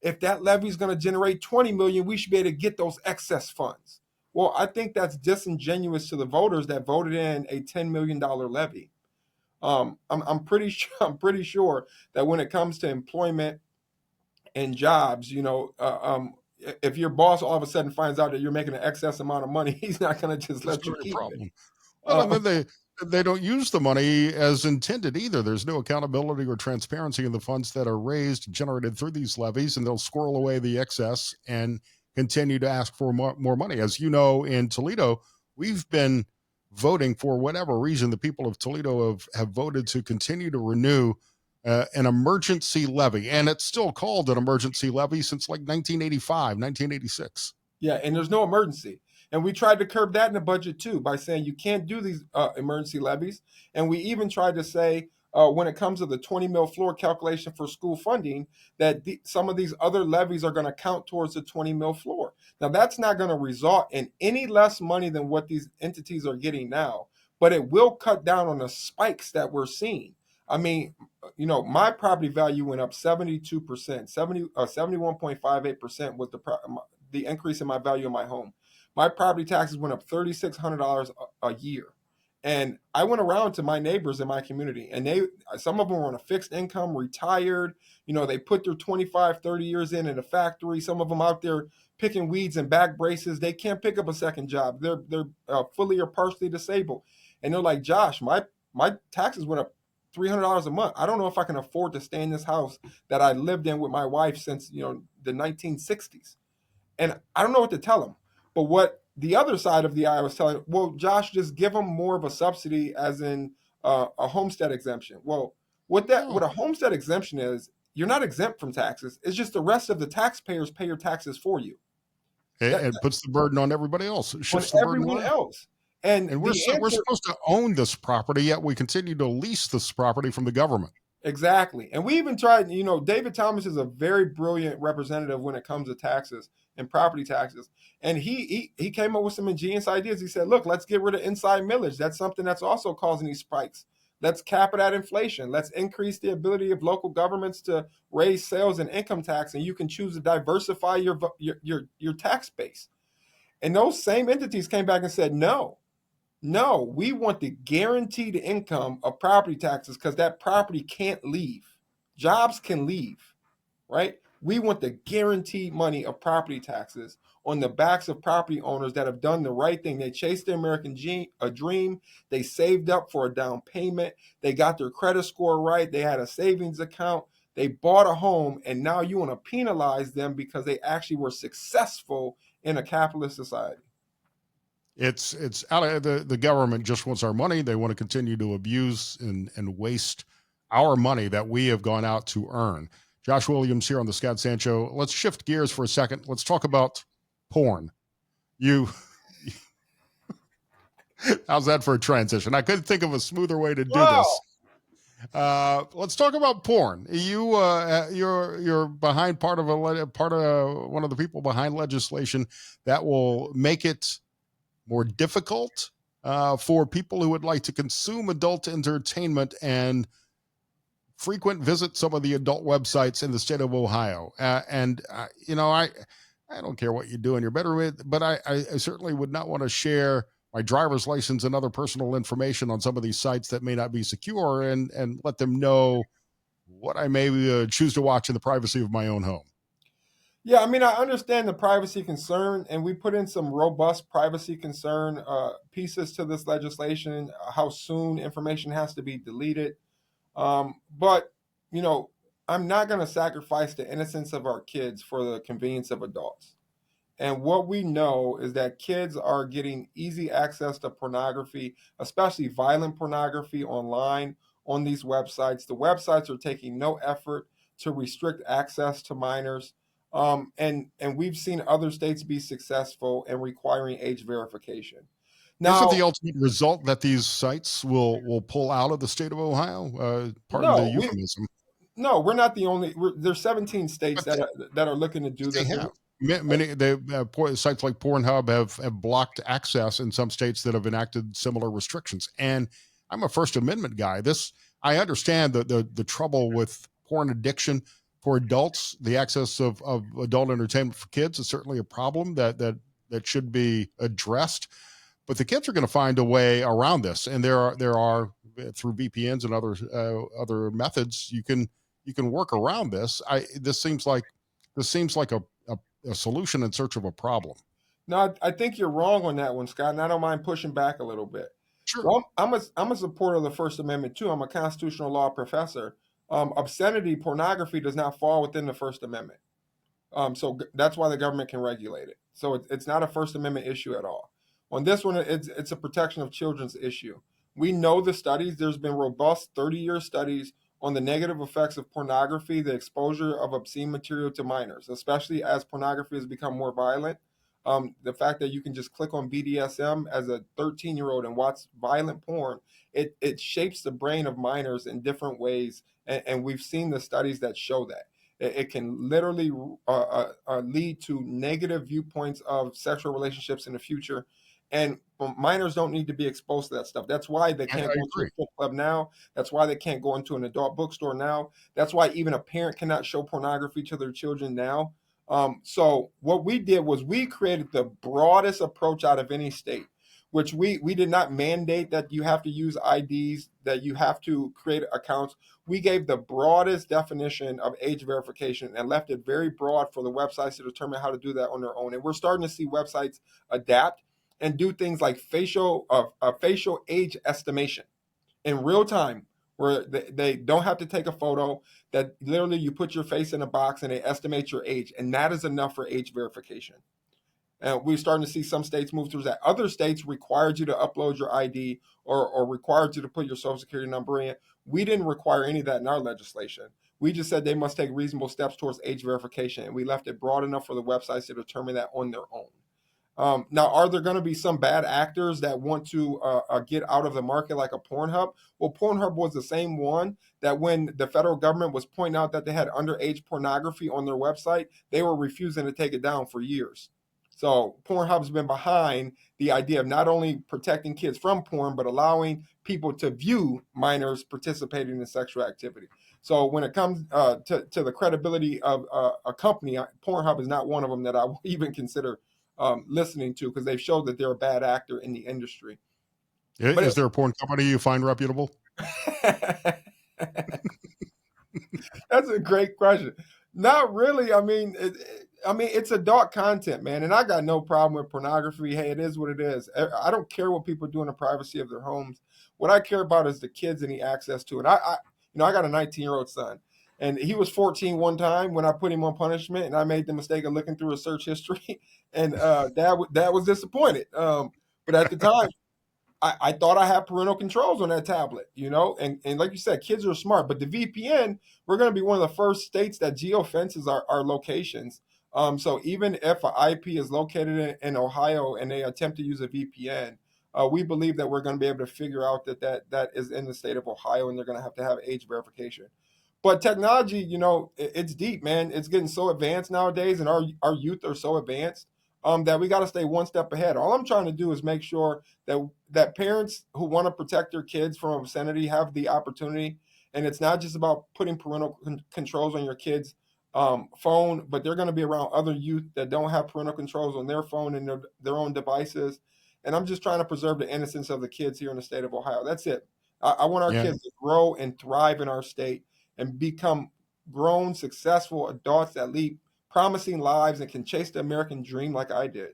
if that levy is going to generate 20 million, we should be able to get those excess funds. Well, I think that's disingenuous to the voters that voted in a $10 million levy. I'm pretty sure that when it comes to employment and jobs, if your boss all of a sudden finds out that you're making an excess amount of money, he's not going to just let you keep it. Well, and then they don't use the money as intended either. There's no accountability or transparency in the funds that are raised and generated through these levies, and they'll squirrel away the excess and continue to ask for more money. As you know, in Toledo, we've been voting for whatever reason. The people of Toledo have voted to continue to renew an emergency levy, and it's still called an emergency levy since like 1985, 1986. Yeah, and there's no emergency. And we tried to curb that in the budget too by saying you can't do these emergency levies. And we even tried to say when it comes to the 20 mil floor calculation for school funding, that some of these other levies are going to count towards the 20 mil floor. Now, that's not going to result in any less money than what these entities are getting now, but it will cut down on the spikes that we're seeing. I mean, my property value went up 72%, 71.58% was the increase in my value of my home. My property taxes went up $3,600 a year. And I went around to my neighbors in my community, and some of them were on a fixed income, retired. They put their 25, 30 years in a factory. Some of them out there picking weeds and back braces. They can't pick up a second job. They're fully or partially disabled, and they're like, Josh, my taxes went up $300 a month. I don't know if I can afford to stay in this house that I lived in with my wife since the 1960s, and I don't know what to tell them. But what the other side of the aisle was telling, well, Josh, just give them more of a subsidy, as in a homestead exemption. Well, what No, a homestead exemption is, you're not exempt from taxes. It's just the rest of the taxpayers pay your taxes for you. That, it puts the burden on everybody else. It on shifts the burden everyone on us. else. And And the we're answer, supposed to own this property, yet we continue to lease this property from the government. exactly. And we even tried, David Thomas is a very brilliant representative when it comes to taxes and property taxes. And he came up with some ingenious ideas. He said, look, let's get rid of inside millage. That's something that's also causing these spikes. Let's cap it at inflation. Let's increase the ability of local governments to raise sales and income tax, and you can choose to diversify your tax base. And those same entities came back and said, no, we want the guaranteed income of property taxes because that property can't leave. Jobs can leave, right? We want the guaranteed money of property taxes on the backs of property owners that have done the right thing. They chased their American dream. They saved up for a down payment. They got their credit score right. They had a savings account. They bought a home, and now you want to penalize them because they actually were successful in a capitalist society. It's out of the government just wants our money. They want to continue to abuse and waste our money that we have gone out to earn. Josh Williams here on the Scott Sancho. Let's shift gears for a second. Let's talk about porn. You, how's that for a transition? I couldn't think of a smoother way to do Wow. this. Let's talk about porn. You're behind part of one of the people behind legislation that will make it more difficult for people who would like to consume adult entertainment and frequent visit some of the adult websites in the state of Ohio. I don't care what you do in your bedroom, but I certainly would not want to share my driver's license and other personal information on some of these sites that may not be secure, and let them know what I may choose to watch in the privacy of my own home. Yeah, I mean, I understand the privacy concern, and we put in some robust privacy concern pieces to this legislation, how soon information has to be deleted. But, I'm not going to sacrifice the innocence of our kids for the convenience of adults. And what we know is that kids are getting easy access to pornography, especially violent pornography online on these websites. The websites are taking no effort to restrict access to minors. And we've seen other states be successful in requiring age verification. Isn't the Now, ultimate result that these sites will pull out of the state of Ohio? Pardon the no, euphemism. we're not the only. There's 17 states But they, that are looking to do they this. have. Many sites like Pornhub have blocked access in some states that have enacted similar restrictions. And I'm a First Amendment guy. I understand the trouble with porn addiction for adults. The access of adult entertainment for kids is certainly a problem that should be addressed. But the kids are going to find a way around this, and there are through VPNs and other methods you can work around this. This seems like a solution in search of a problem. No, I think you're wrong on that one, Scott, and I don't mind pushing back a little bit. Sure. Well, I'm a supporter of the First Amendment too. I'm a constitutional law professor. Obscenity, pornography does not fall within the First Amendment. That's why the government can regulate it. So it's not a First Amendment issue at all. On this one, it's a protection of children's issue. We know the studies. There's been robust 30-year studies on the negative effects of pornography, the exposure of obscene material to minors, especially as pornography has become more violent. The fact that you can just click on BDSM as a 13-year-old and watch violent porn, it shapes the brain of minors in different ways, and we've seen the studies that show that. It can literally lead to negative viewpoints of sexual relationships in the future. And minors don't need to be exposed to that stuff. That's why they can't go to a strip club now. That's why they can't go into an adult bookstore now. That's why even a parent cannot show pornography to their children now. So what we did was we created the broadest approach out of any state. which we did not mandate that you have to use IDs, that you have to create accounts. We gave the broadest definition of age verification and left it very broad for the websites to determine how to do that on their own. And we're starting to see websites adapt and do things like facial age estimation in real time, where they don't have to take a photo, that literally you put your face in a box and they estimate your age, and that is enough for age verification. And we're starting to see some states move towards that. Other states required you to upload your ID, or required you to put your social security number in. We didn't require any of that in our legislation. We just said they must take reasonable steps towards age verification, and we left it broad enough for the websites to determine that on their own. Now, are there going to be some bad actors that want to get out of the market, like a Pornhub? Well, Pornhub was the same one that when the federal government was pointing out that they had underage pornography on their website, they were refusing to take it down for years. So Pornhub's been behind the idea of not only protecting kids from porn, but allowing people to view minors participating in sexual activity. So when it comes to the credibility of a company, Pornhub is not one of them that I will even consider listening to, because they've showed that they're a bad actor in the industry. Is there a porn company you find reputable? That's a great question. Not really. I mean, it's adult content, man, and I got no problem with pornography. Hey, it is what it is. I don't care what people do in the privacy of their homes. What I care about is the kids and the access to it. I got a 19-year-old son, and he was 14 one time when I put him on punishment, and I made the mistake of looking through his search history, and Dad was disappointed. But at the time, I thought I had parental controls on that tablet, and like you said, kids are smart. But the VPN, we're going to be one of the first states that geofences our locations. So even if an IP is located in Ohio and they attempt to use a VPN, we believe that we're going to be able to figure out that is in the state of Ohio, and they're going to have age verification. But technology, it's deep, man. It's getting so advanced nowadays, and our youth are so advanced that we got to stay one step ahead. All I'm trying to do is make sure that parents who want to protect their kids from obscenity have the opportunity. And it's not just about putting parental controls on your kids' phone, but they're going to be around other youth that don't have parental controls on their phone and their own devices. And I'm just trying to preserve the innocence of the kids here in the state of Ohio. That's it. I want our kids to grow and thrive in our state and become grown, successful adults that lead promising lives and can chase the American dream like I did.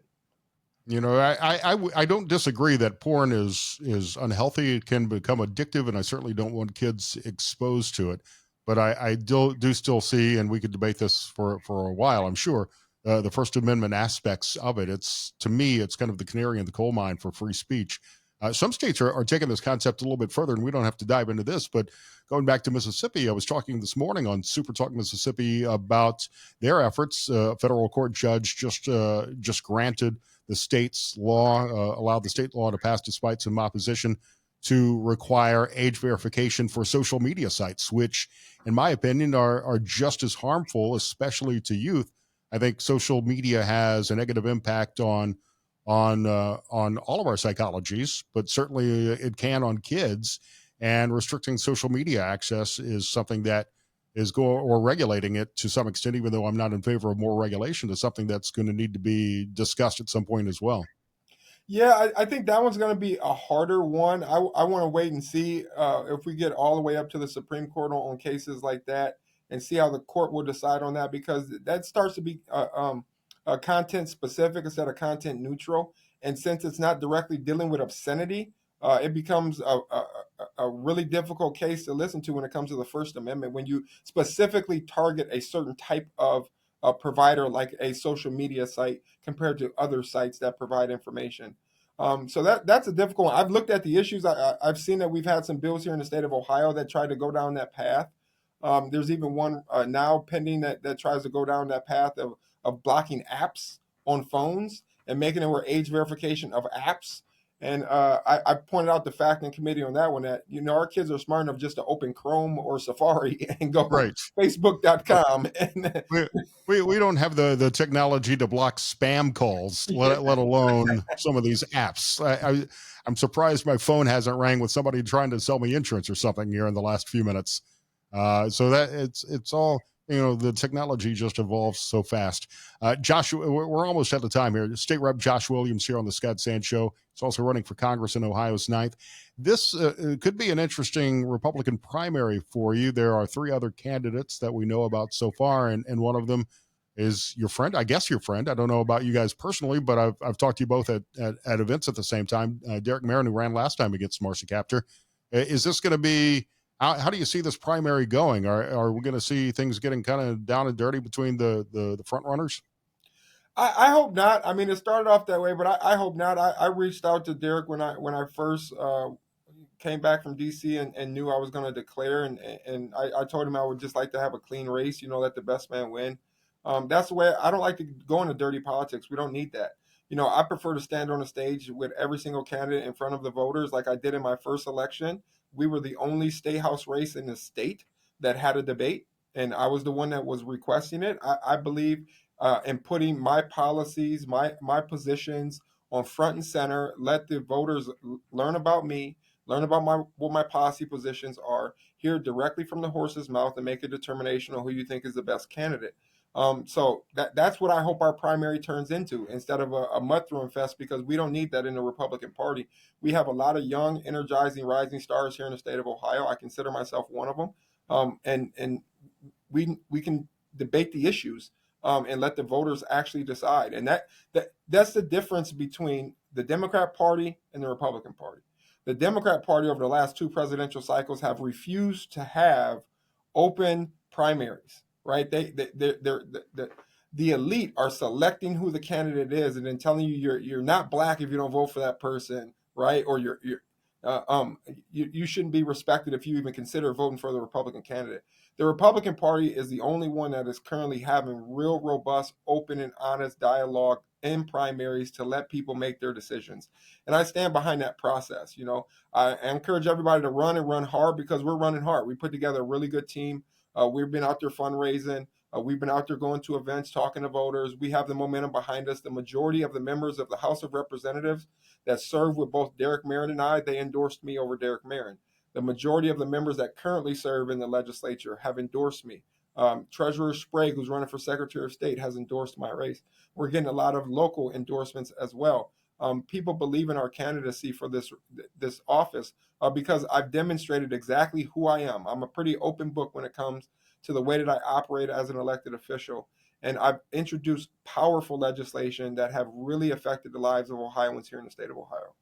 I don't disagree that porn is unhealthy. It can become addictive, and I certainly don't want kids exposed to it. But I do still see, and we could debate this for a while, I'm sure, the First Amendment aspects of it. To me, it's kind of the canary in the coal mine for free speech. Some states are taking this concept a little bit further, and we don't have to dive into this, but going back to Mississippi, I was talking this morning on Super Talk Mississippi about their efforts. A federal court judge just granted the state's law, allowed the state law to pass despite some opposition, to require age verification for social media sites, which, in my opinion, are just as harmful, especially to youth. I think social media has a negative impact on all of our psychologies, but certainly it can on kids. And restricting social media access is something that or regulating it to some extent, even though I'm not in favor of more regulation, is something that's going to need to be discussed at some point as well. Yeah, I think that one's going to be a harder one. I want to wait and see if we get all the way up to the Supreme Court on cases like that, and see how the court will decide on that, because that starts to be content specific instead of content neutral. And since it's not directly dealing with obscenity, it becomes a really difficult case to listen to when it comes to the First Amendment, when you specifically target a certain type of provider, like a social media site, compared to other sites that provide information. So that's a difficult one. I've looked at the issues. I've seen that we've had some bills here in the state of Ohio that try to go down that path. There's even one now pending that tries to go down that path of blocking apps on phones and making it where age verification of apps. And I pointed out the fact in committee on that one that, our kids are smart enough just to open Chrome or Safari and go right. Facebook.com. And we don't have the technology to block spam calls, let alone some of these apps. I'm surprised my phone hasn't rang with somebody trying to sell me insurance or something here in the last few minutes. So that it's all The technology just evolves so fast. Josh, we're almost at the time here. State Rep Josh Williams here on the Scott Sand Show. He's also running for Congress in Ohio's 9th. This could be an interesting Republican primary for you. There are 3 other candidates that we know about so far, and one of them is your friend. I guess your friend. I don't know about you guys personally, but I've talked to you both at events at the same time. Derek Marin, who ran last time against Marcy Kaptur. Is this going to be how do you see this primary going? Are we going to see things getting kind of down and dirty between the front runners? I hope not. I mean, it started off that way, but I hope not. I reached out to Derek when I first came back from DC and knew I was going to declare, and I told him I would just like to have a clean race. Let the best man win. That's the way. I don't like to go into dirty politics. We don't need that. I prefer to stand on a stage with every single candidate in front of the voters, like I did in my first election. We were the only state house race in the state that had a debate, and I was the one that was requesting it. I believe in putting my policies, my positions on front and center. Let the voters learn about me, learn about what my policy positions are, hear directly from the horse's mouth, and make a determination on who you think is the best candidate. So that's what I hope our primary turns into, instead of a mud throwing fest, because we don't need that in the Republican Party. We have a lot of young, energizing, rising stars here in the state of Ohio. I consider myself one of them, and we can debate the issues, and let the voters actually decide. And that's the difference between the Democrat Party and the Republican Party. The Democrat Party over the last 2 presidential cycles have refused to have open primaries. Right? The elite are selecting who the candidate is, and then telling you you're not black if you don't vote for that person, right? Or you shouldn't be respected if you even consider voting for the Republican candidate. The Republican Party is the only one that is currently having real robust, open, and honest dialogue in primaries to let people make their decisions. And I stand behind that process. I encourage everybody to run and run hard, because we're running hard. We put together a really good team. We've been out there fundraising. We've been out there going to events, talking to voters. We have the momentum behind us. The majority of the members of the House of Representatives that serve with both Derek Marin and I, they endorsed me over Derek Marin. The majority of the members that currently serve in the legislature have endorsed me. Treasurer Sprague, who's running for Secretary of State, has endorsed my race. We're getting a lot of local endorsements as well. People believe in our candidacy for this office, because I've demonstrated exactly who I am. I'm a pretty open book when it comes to the way that I operate as an elected official. And I've introduced powerful legislation that have really affected the lives of Ohioans here in the state of Ohio.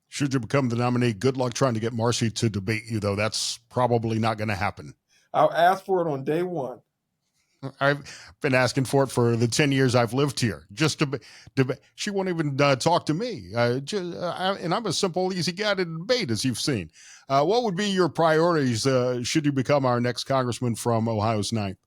Should you become the nominee, good luck trying to get Marcy to debate you, though. That's probably not going to happen. I'll ask for it on day one. I've been asking for it for the 10 years I've lived here. Just to she won't even talk to me. And I'm a simple, easy guy to debate, as you've seen. What would be your priorities should you become our next congressman from Ohio's 9th?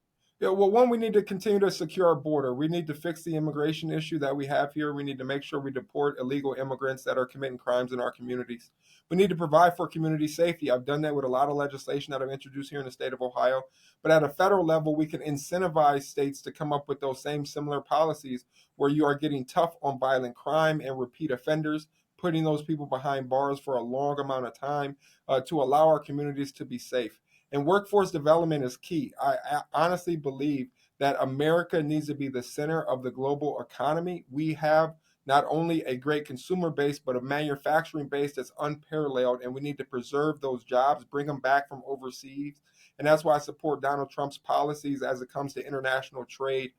Yeah, well, one, we need to continue to secure our border. We need to fix the immigration issue that we have here. We need to make sure we deport illegal immigrants that are committing crimes in our communities. We need to provide for community safety. I've done that with a lot of legislation that I've introduced here in the state of Ohio. But at a federal level, we can incentivize states to come up with those same similar policies, where you are getting tough on violent crime and repeat offenders, putting those people behind bars for a long amount of time, to allow our communities to be safe. And workforce development is key. I honestly believe that America needs to be the center of the global economy. We have not only a great consumer base, but a manufacturing base that's unparalleled, and we need to preserve those jobs, bring them back from overseas. And that's why I support Donald Trump's policies as it comes to international trade.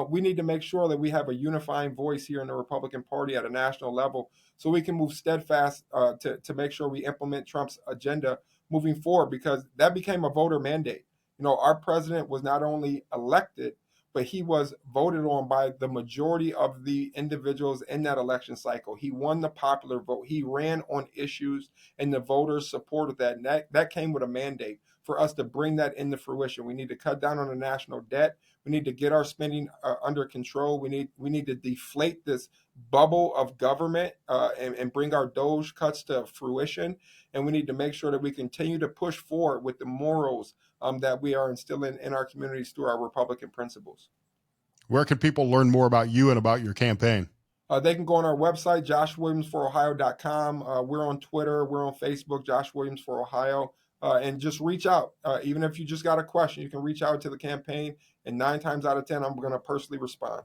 We need to make sure that we have a unifying voice here in the Republican Party at a national level, so we can move steadfast to make sure we implement Trump's agenda moving forward, because that became a voter mandate. Our president was not only elected, but he was voted on by the majority of the individuals in that election cycle. He won the popular vote. He ran on issues, and the voters supported that. And that came with a mandate for us to bring that into fruition. We need to cut down on the national debt. We need to get our spending under control. We need to deflate this bubble of government, and bring our DOGE cuts to fruition. And we need to make sure that we continue to push forward with the morals that we are instilling in our communities through our Republican principles. Where can people learn more about you and about your campaign? They can go on our website, joshwilliamsforohio.com. We're on Twitter. We're on Facebook, Josh Williams for Ohio. and just reach out. Even if you just got a question, you can reach out to the campaign, and 9 times out of 10, I'm going to personally respond.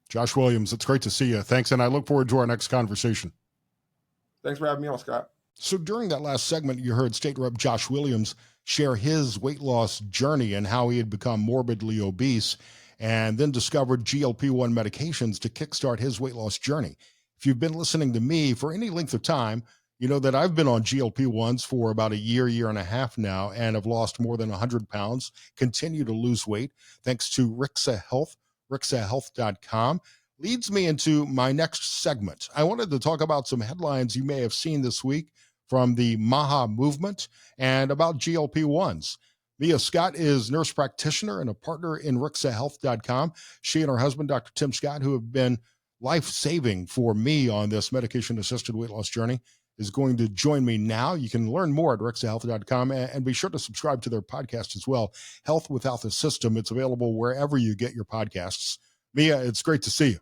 Josh Williams, it's great to see you. Thanks, and I look forward to our next conversation. Thanks for having me on, Scott. So during that last segment, you heard State Rep Josh Williams share his weight loss journey and how he had become morbidly obese and then discovered GLP-1 medications to kickstart his weight loss journey. If you've been listening to me for any length of time, you know that I've been on GLP-1s for about a year and a half now, and have lost more than 100 pounds, continue to lose weight, thanks to Rixa Health, rixahealth.com. Leads me into my next segment. I wanted to talk about some headlines you may have seen this week from the MAHA movement and about GLP-1s. Mia Scott is nurse practitioner and a partner in rixahealth.com. She and her husband, Dr. Tim Scott, who have been life-saving for me on this medication-assisted weight loss journey, is going to join me now. You can learn more at rixahealth.com and be sure to subscribe to their podcast as well, Health Without the System. It's available wherever you get your podcasts. Mia, it's great to see you.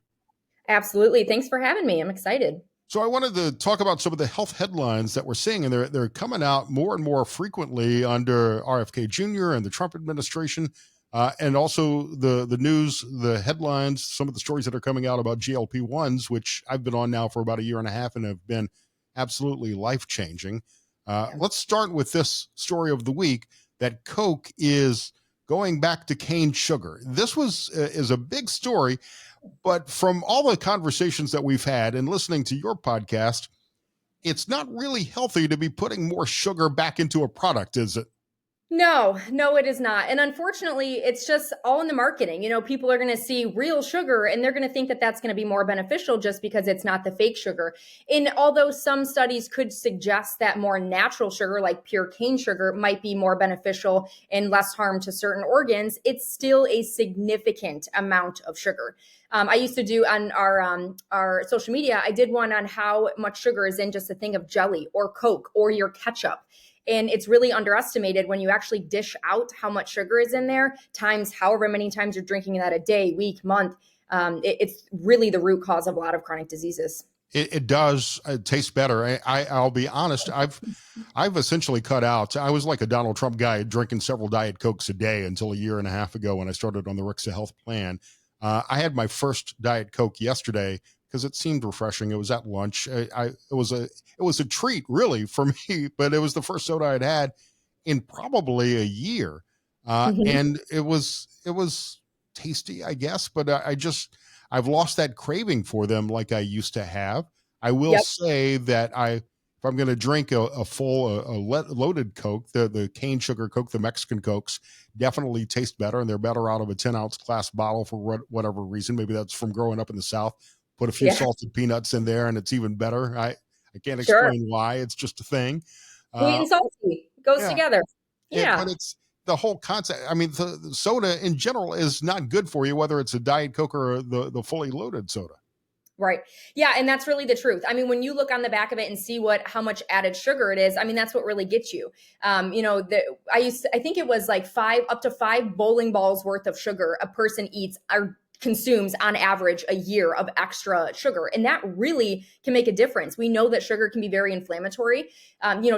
Absolutely. Thanks for having me. I'm excited. So I wanted to talk about some of the health headlines that we're seeing, and they're coming out more and more frequently under RFK Jr. and the Trump administration, and also the news, the headlines, some of the stories that are coming out about GLP-1s, which I've been on now for about a year and a half and have been absolutely life-changing. Let's start with this story of the week, that Coke is going back to cane sugar. This is a big story, but from all the conversations that we've had and listening to your podcast, it's not really healthy to be putting more sugar back into a product, is it? No, it is not. And unfortunately, it's just all in the marketing. You know, people are going to see real sugar and they're going to think that that's going to be more beneficial just because it's not the fake sugar. And although some studies could suggest that more natural sugar, like pure cane sugar, might be more beneficial and less harm to certain organs, it's still a significant amount of sugar. I used to do on our social media, I did one on how much sugar is in just a thing of jelly or Coke or your ketchup. And it's really underestimated when you actually dish out how much sugar is in there, times however many times you're drinking that a day, week, month. It's really the root cause of a lot of chronic diseases. It does taste better. I'll be honest. I've essentially cut out. I was like a Donald Trump guy, drinking several Diet Cokes a day until a year and a half ago when I started on the Rixa Health plan. I had my first Diet Coke yesterday because it seemed refreshing. It was at lunch. It was a treat really for me, but it was the first soda I'd had in probably a year, and it was tasty, I guess. But I've lost that craving for them like I used to have. I will say that if I'm going to drink a full loaded Coke, the cane sugar Coke, the Mexican Cokes definitely taste better, and they're better out of a 10-ounce glass bottle for whatever reason. Maybe that's from growing up in the South. Put a few salted peanuts in there and it's even better. I can't explain why. It's just a thing. Sweet and salty goes together. Yeah. But it's the whole concept. I mean, the soda in general is not good for you, whether it's a Diet Coke or the fully loaded soda. Right. Yeah. And that's really the truth. I mean, when you look on the back of it and see how much added sugar it is, I mean, that's what really gets you. I think it was like up to 5 bowling balls worth of sugar a person eats or consumes on average a year of extra sugar. And that really can make a difference. We know that sugar can be very inflammatory,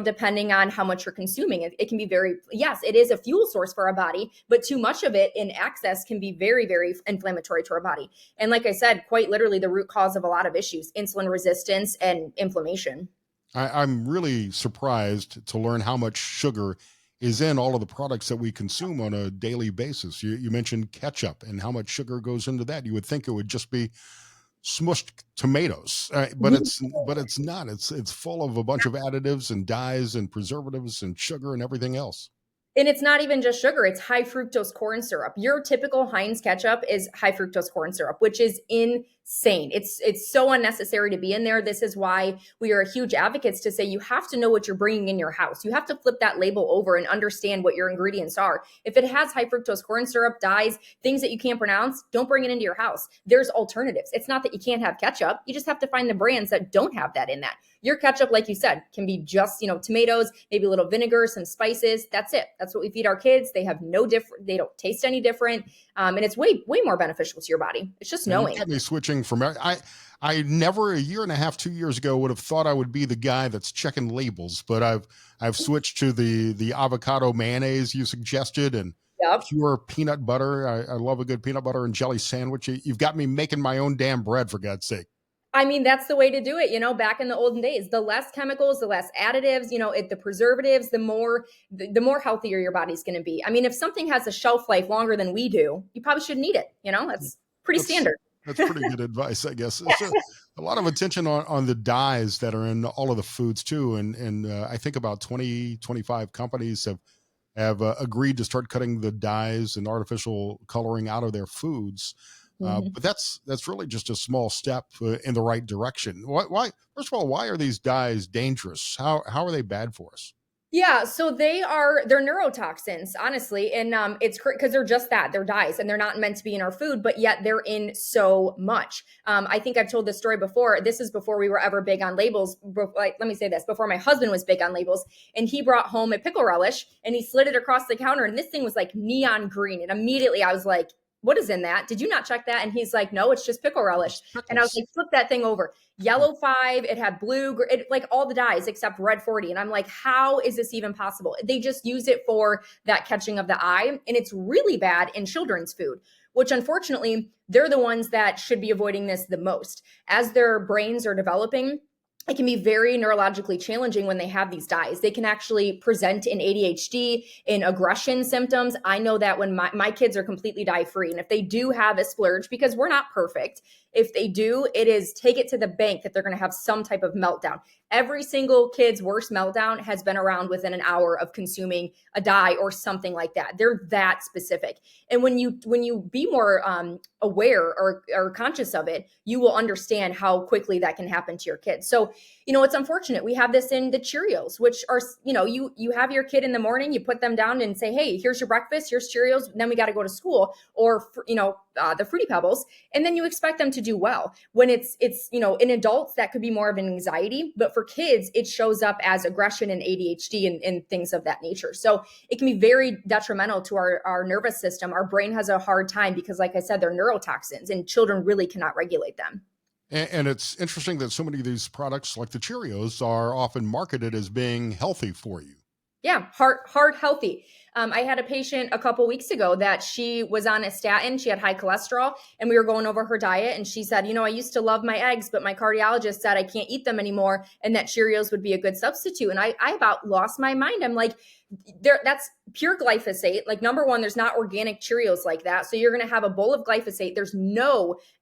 depending on how much you're consuming. It can be yes, it is a fuel source for our body, but too much of it in excess can be very, very inflammatory to our body. And like I said, quite literally the root cause of a lot of issues, insulin resistance and inflammation. I'm really surprised to learn how much sugar is in all of the products that we consume on a daily basis. You mentioned ketchup and how much sugar goes into that. You would think it would just be smushed tomatoes, but it's not. It's full of a bunch of additives and dyes and preservatives and sugar and everything else. And it's not even just sugar, it's high fructose corn syrup. Your typical Heinz ketchup is high fructose corn syrup, which is insane. It's so unnecessary to be in there. This is why we are huge advocates to say you have to know what you're bringing in your house. You have to flip that label over and understand what your ingredients are. If it has high fructose corn syrup, dyes, things that you can't pronounce, don't bring it into your house. There's alternatives. It's not that you can't have ketchup. You just have to find the brands that don't have that in that. Your ketchup, like you said, can be just, tomatoes, maybe a little vinegar, some spices. That's it. That's what we feed our kids. They have they don't taste any different. And it's way, way more beneficial to your body. It's just knowing. You got me switching everything from I never a year and a half, 2 years ago would have thought I would be the guy that's checking labels, but I've switched to the avocado mayonnaise you suggested and Yep. pure peanut butter. I love a good peanut butter and jelly sandwich. You've got me making my own damn bread, for God's sake. I mean, that's the way to do it. Back in the olden days, the less chemicals, the less additives, the preservatives, the more healthier your body's going to be. I mean, if something has a shelf life longer than we do, you probably shouldn't eat it. That's pretty That's standard. that's pretty good advice, I guess. So a lot of attention on the dyes that are in all of the foods too, and I think about 25 companies have agreed to start cutting the dyes and artificial coloring out of their foods. But that's really just a small step in the right direction. Why? First of all, why are these dyes dangerous? How are they bad for us? Yeah, so they're neurotoxins, honestly, and it's because they're just that, they're dyes, and they're not meant to be in our food, but yet they're in so much. I think I've told this story before. This is before we were ever big on labels. Like, let me say this: before my husband was big on labels, and he brought home a pickle relish, and he slid it across the counter, and this thing was like neon green, and immediately I was like, "What is in that? Did you not check that?" And he's like, "No, it's just pickle relish." And I was like, "Flip that thing over." Yellow 5, it had blue, like all the dyes except red 40. And I'm like, how is this even possible? They just use it for that catching of the eye. And it's really bad in children's food, which unfortunately, they're the ones that should be avoiding this the most. As their brains are developing, it can be very neurologically challenging when they have these dyes. They can actually present in ADHD, in aggression symptoms. I know that when my kids are completely dye free, and if they do have a splurge, because we're not perfect, if they do, it is take it to the bank that they're going to have some type of meltdown. Every single kid's worst meltdown has been around within an hour of consuming a dye or something like that. They're that specific. And when you be more aware or conscious of it, you will understand how quickly that can happen to your kids. So, it's unfortunate. We have this in the Cheerios, which are, you have your kid in the morning, you put them down and say, "Hey, here's your breakfast, here's Cheerios. Then we got to go to school," or, the Fruity Pebbles. And then you expect them to do well. When it's in adults, that could be more of an anxiety, but for kids, it shows up as aggression and ADHD and things of that nature. So it can be very detrimental to our nervous system. Our brain has a hard time because, like I said, they're neurotoxins and children really cannot regulate them. And it's interesting that so many of these products, like the Cheerios, are often marketed as being healthy for you. Yeah, heart healthy. I had a patient a couple weeks ago that she was on a statin. She had high cholesterol, and we were going over her diet. And she said, "I used to love my eggs, but my cardiologist said I can't eat them anymore, and that Cheerios would be a good substitute." And I about lost my mind. I'm like, that's pure glyphosate. Like, number one, there's not organic Cheerios like that. So you're going to have a bowl of glyphosate. There's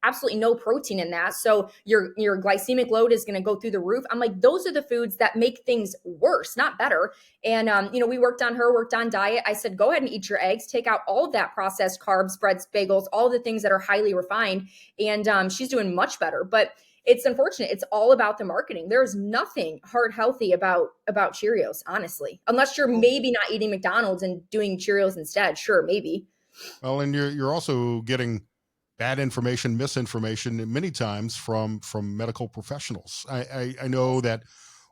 absolutely no protein in that. So your glycemic load is going to go through the roof. I'm like, those are the foods that make things worse, not better. And, we worked on diet. I said, go ahead and eat your eggs, take out all of that processed carbs, breads, bagels, all the things that are highly refined. And she's doing much better. But it's unfortunate. It's all about the marketing. There's nothing heart healthy about Cheerios, honestly, unless you're maybe not eating McDonald's and doing Cheerios instead. Sure, maybe. Well, and you're also getting bad information, misinformation many times from medical professionals. I know that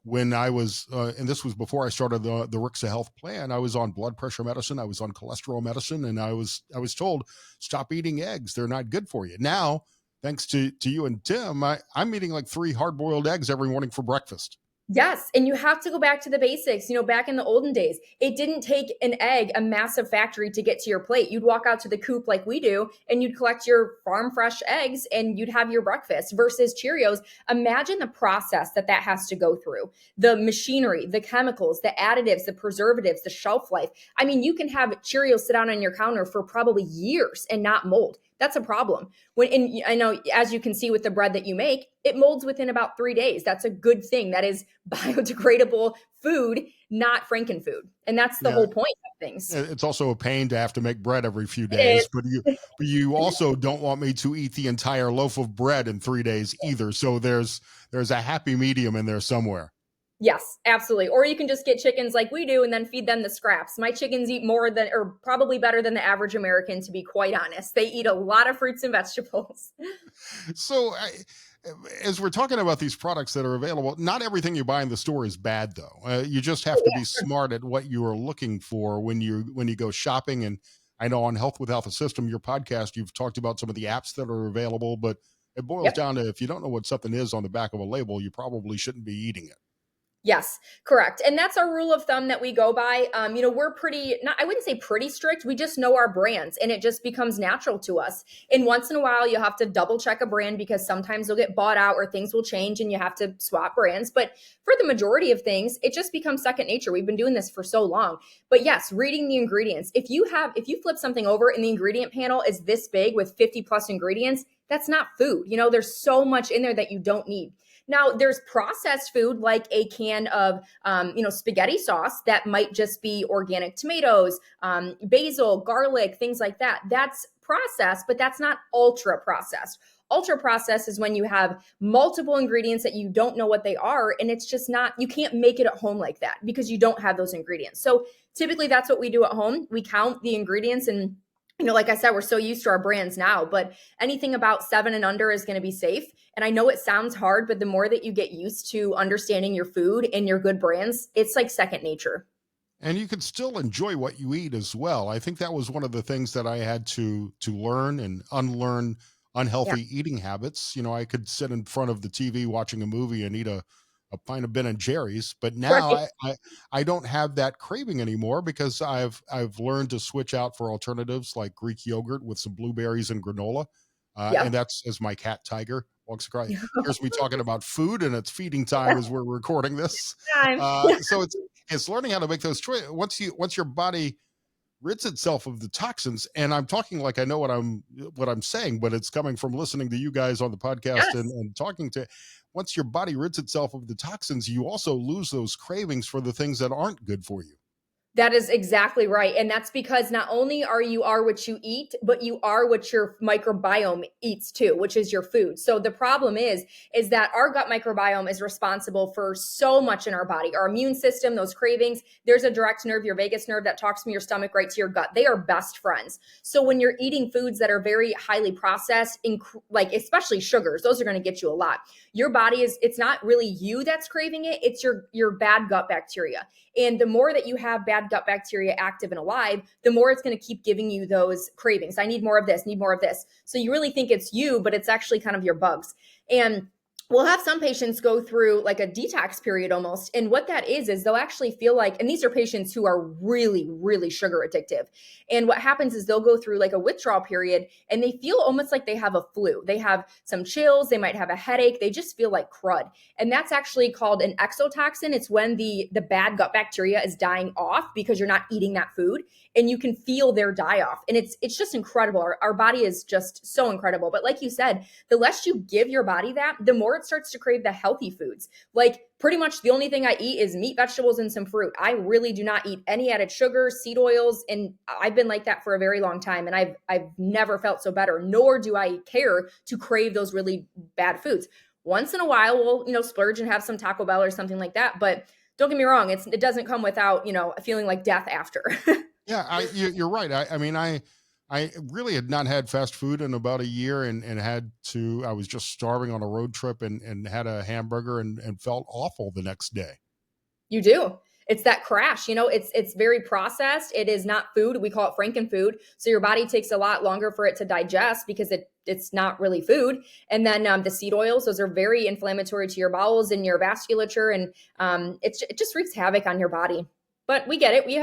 when I was, and this was before I started the Rixa Health Plan, I was on blood pressure medicine, I was on cholesterol medicine, and I was told, stop eating eggs; they're not good for you. Now, thanks to you and Tim, I'm eating like 3 hard-boiled eggs every morning for breakfast. Yes. And you have to go back to the basics. Back in the olden days, it didn't take an egg, a massive factory to get to your plate. You'd walk out to the coop like we do, and you'd collect your farm fresh eggs and you'd have your breakfast versus Cheerios. Imagine the process that has to go through, the machinery, the chemicals, the additives, the preservatives, the shelf life. I mean, you can have Cheerios sit down on your counter for probably years and not mold. That's a problem. And I know, as you can see with the bread that you make, it molds within about 3 days. That's a good thing. That is biodegradable food, not Frankenfood. And that's the whole point of things. It's also a pain to have to make bread every few days, but you also don't want me to eat the entire loaf of bread in 3 days either. So there's a happy medium in there somewhere. Yes, absolutely. Or you can just get chickens like we do and then feed them the scraps. My chickens eat more than, or probably better than the average American, to be quite honest. They eat a lot of fruits and vegetables. So as we're talking about these products that are available, not everything you buy in the store is bad, though. You just have to be smart at what you are looking for when you go shopping. And I know on Health Without the System, your podcast, you've talked about some of the apps that are available, but it boils Yep. down to, if you don't know what something is on the back of a label, you probably shouldn't be eating it. Yes, correct. And that's our rule of thumb that we go by. We're pretty, not, I wouldn't say pretty strict. We just know our brands and it just becomes natural to us. And once in a while, you'll have to double check a brand because sometimes they'll get bought out or things will change and you have to swap brands. But for the majority of things, it just becomes second nature. We've been doing this for so long. But yes, reading the ingredients. If you flip something over and the ingredient panel is this big with 50 plus ingredients, that's not food. There's so much in there that you don't need. Now, there's processed food like a can of, spaghetti sauce that might just be organic tomatoes, basil, garlic, things like that. That's processed, but that's not ultra processed. Ultra processed is when you have multiple ingredients that you don't know what they are. And it's just not, you can't make it at home like that because you don't have those ingredients. So typically that's what we do at home. We count the ingredients and like I said, we're so used to our brands now, but anything about 7 and under is going to be safe. And I know it sounds hard, but the more that you get used to understanding your food and your good brands, it's like second nature. And you can still enjoy what you eat as well. I think that was one of the things that I had to learn and unlearn Yeah. unhealthy eating habits. I could sit in front of the TV watching a movie and eat a pint of Ben and Jerry's, but now Right. I don't have that craving anymore because I've learned to switch out for alternatives like Greek yogurt with some blueberries and granola, and Yep. that's as my cat Tiger walks across. Here's me talking about food, and it's feeding time as we're recording this. Time. So it's learning how to make those choices once your body rids itself of the toxins. And I'm talking like I know what I'm saying, but it's coming from listening to you guys on the podcast Yes. and talking to. Once your body rids itself of the toxins, you also lose those cravings for the things that aren't good for you. That is exactly right. And that's because not only are what you eat, but you are what your microbiome eats too, which is your food. So the problem is that our gut microbiome is responsible for so much in our body. Our immune system, those cravings, there's a direct nerve, your vagus nerve that talks from your stomach right to your gut. They are best friends. So when you're eating foods that are very highly processed, like especially sugars, those are going to get you a lot. Your body it's not really you that's craving it. It's your bad gut bacteria. And the more that you have bad gut bacteria active and alive, the more it's going to keep giving you those cravings. I need more of this, need more of this. So you really think it's you, but it's actually kind of your bugs. And we'll have some patients go through like a detox period almost. And what that is they'll actually feel like, and these are patients who are really, really sugar addictive. And what happens is they'll go through like a withdrawal period and they feel almost like they have a flu. They have some chills. They might have a headache. They just feel like crud. And that's actually called an exotoxin. It's when the bad gut bacteria is dying off because you're not eating that food and you can feel their die off. And it's just incredible. Our body is just so incredible. But like you said, the less you give your body that, the more it starts to crave the healthy foods. Like pretty much the only thing I eat is meat, vegetables, and some fruit. I really do not eat any added sugars, seed oils, and I've been like that for a very long time. And I've never felt so better, nor do I care to crave those really bad foods. Once in a while, we'll, splurge and have some Taco Bell or something like that. But don't get me wrong, it doesn't come without, feeling like death after. Yeah, you're right. I mean, I really had not had fast food in about a year and I was just starving on a road trip and had a hamburger and felt awful the next day. You do. It's that crash, it's very processed. It is not food. We call it frankenfood. So your body takes a lot longer for it to digest because it's not really food. And then the seed oils, those are very inflammatory to your bowels and your vasculature. And it just wreaks havoc on your body. But we get it. You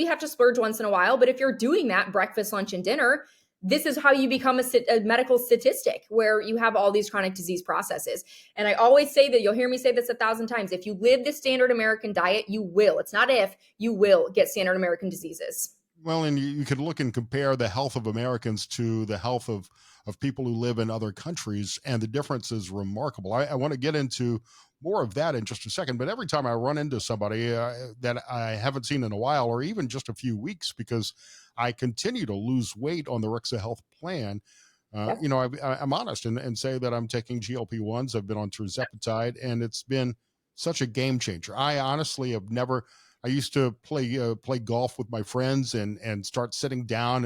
have to splurge once in a while. But if you're doing that breakfast, lunch, and dinner, this is how you become a medical statistic where you have all these chronic disease processes. And I always say that, you'll hear me say this 1,000 times. If you live the standard American diet, you will. It's not if, you will get standard American diseases. Well, and you could look and compare the health of Americans to the health of people who live in other countries, and the difference is remarkable. I want to get into more of that in just a second, but every time I run into somebody that I haven't seen in a while, or even just a few weeks, because I continue to lose weight on the Rixa Health plan, Yep. I'm honest and say that I'm taking GLP-1s. I've been on tirzepatide, and it's been such a game changer. I honestly have never. I used to play golf with my friends and start sitting down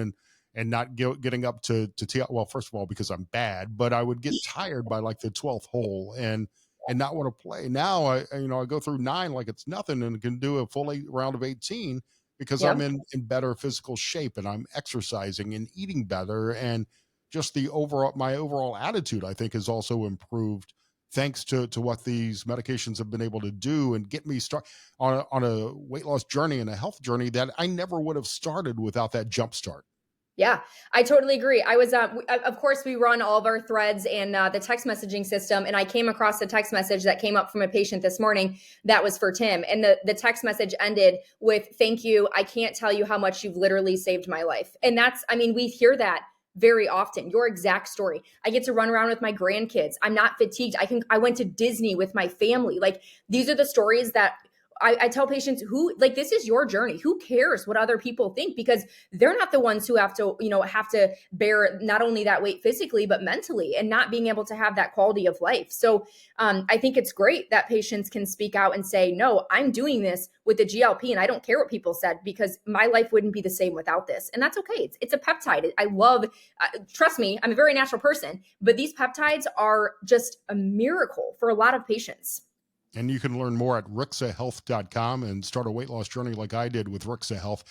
and not getting up to tee. Well, first of all, because I'm bad, but I would get tired by like the 12th hole and not want to play. Now I go through 9 like it's nothing and can do a full round of 18 because I'm Yep. in better physical shape and I'm exercising and eating better and just my overall attitude, I think, has also improved thanks to what these medications have been able to do and get me start on a weight loss journey and a health journey that I never would have started without that jump start. Yeah, I totally agree. I was, of course, we run all of our threads and the text messaging system, and I came across a text message that came up from a patient this morning that was for Tim, and the text message ended with, "Thank you. I can't tell you how much you've literally saved my life." And that's, I mean, we hear that very often. Your exact story. I get to run around with my grandkids. I'm not fatigued. I went to Disney with my family. Like, these are the stories that I tell patients, who, like, this is your journey. Who cares what other people think? Because they're not the ones who have to bear not only that weight physically, but mentally, and not being able to have that quality of life. So I think it's great that patients can speak out and say, no, I'm doing this with the GLP and I don't care what people said, because my life wouldn't be the same without this. And that's okay. It's a peptide. I love, trust me, I'm a very natural person, but these peptides are just a miracle for a lot of patients. And you can learn more at rixahealth.com and start a weight loss journey like I did with Rixa Health.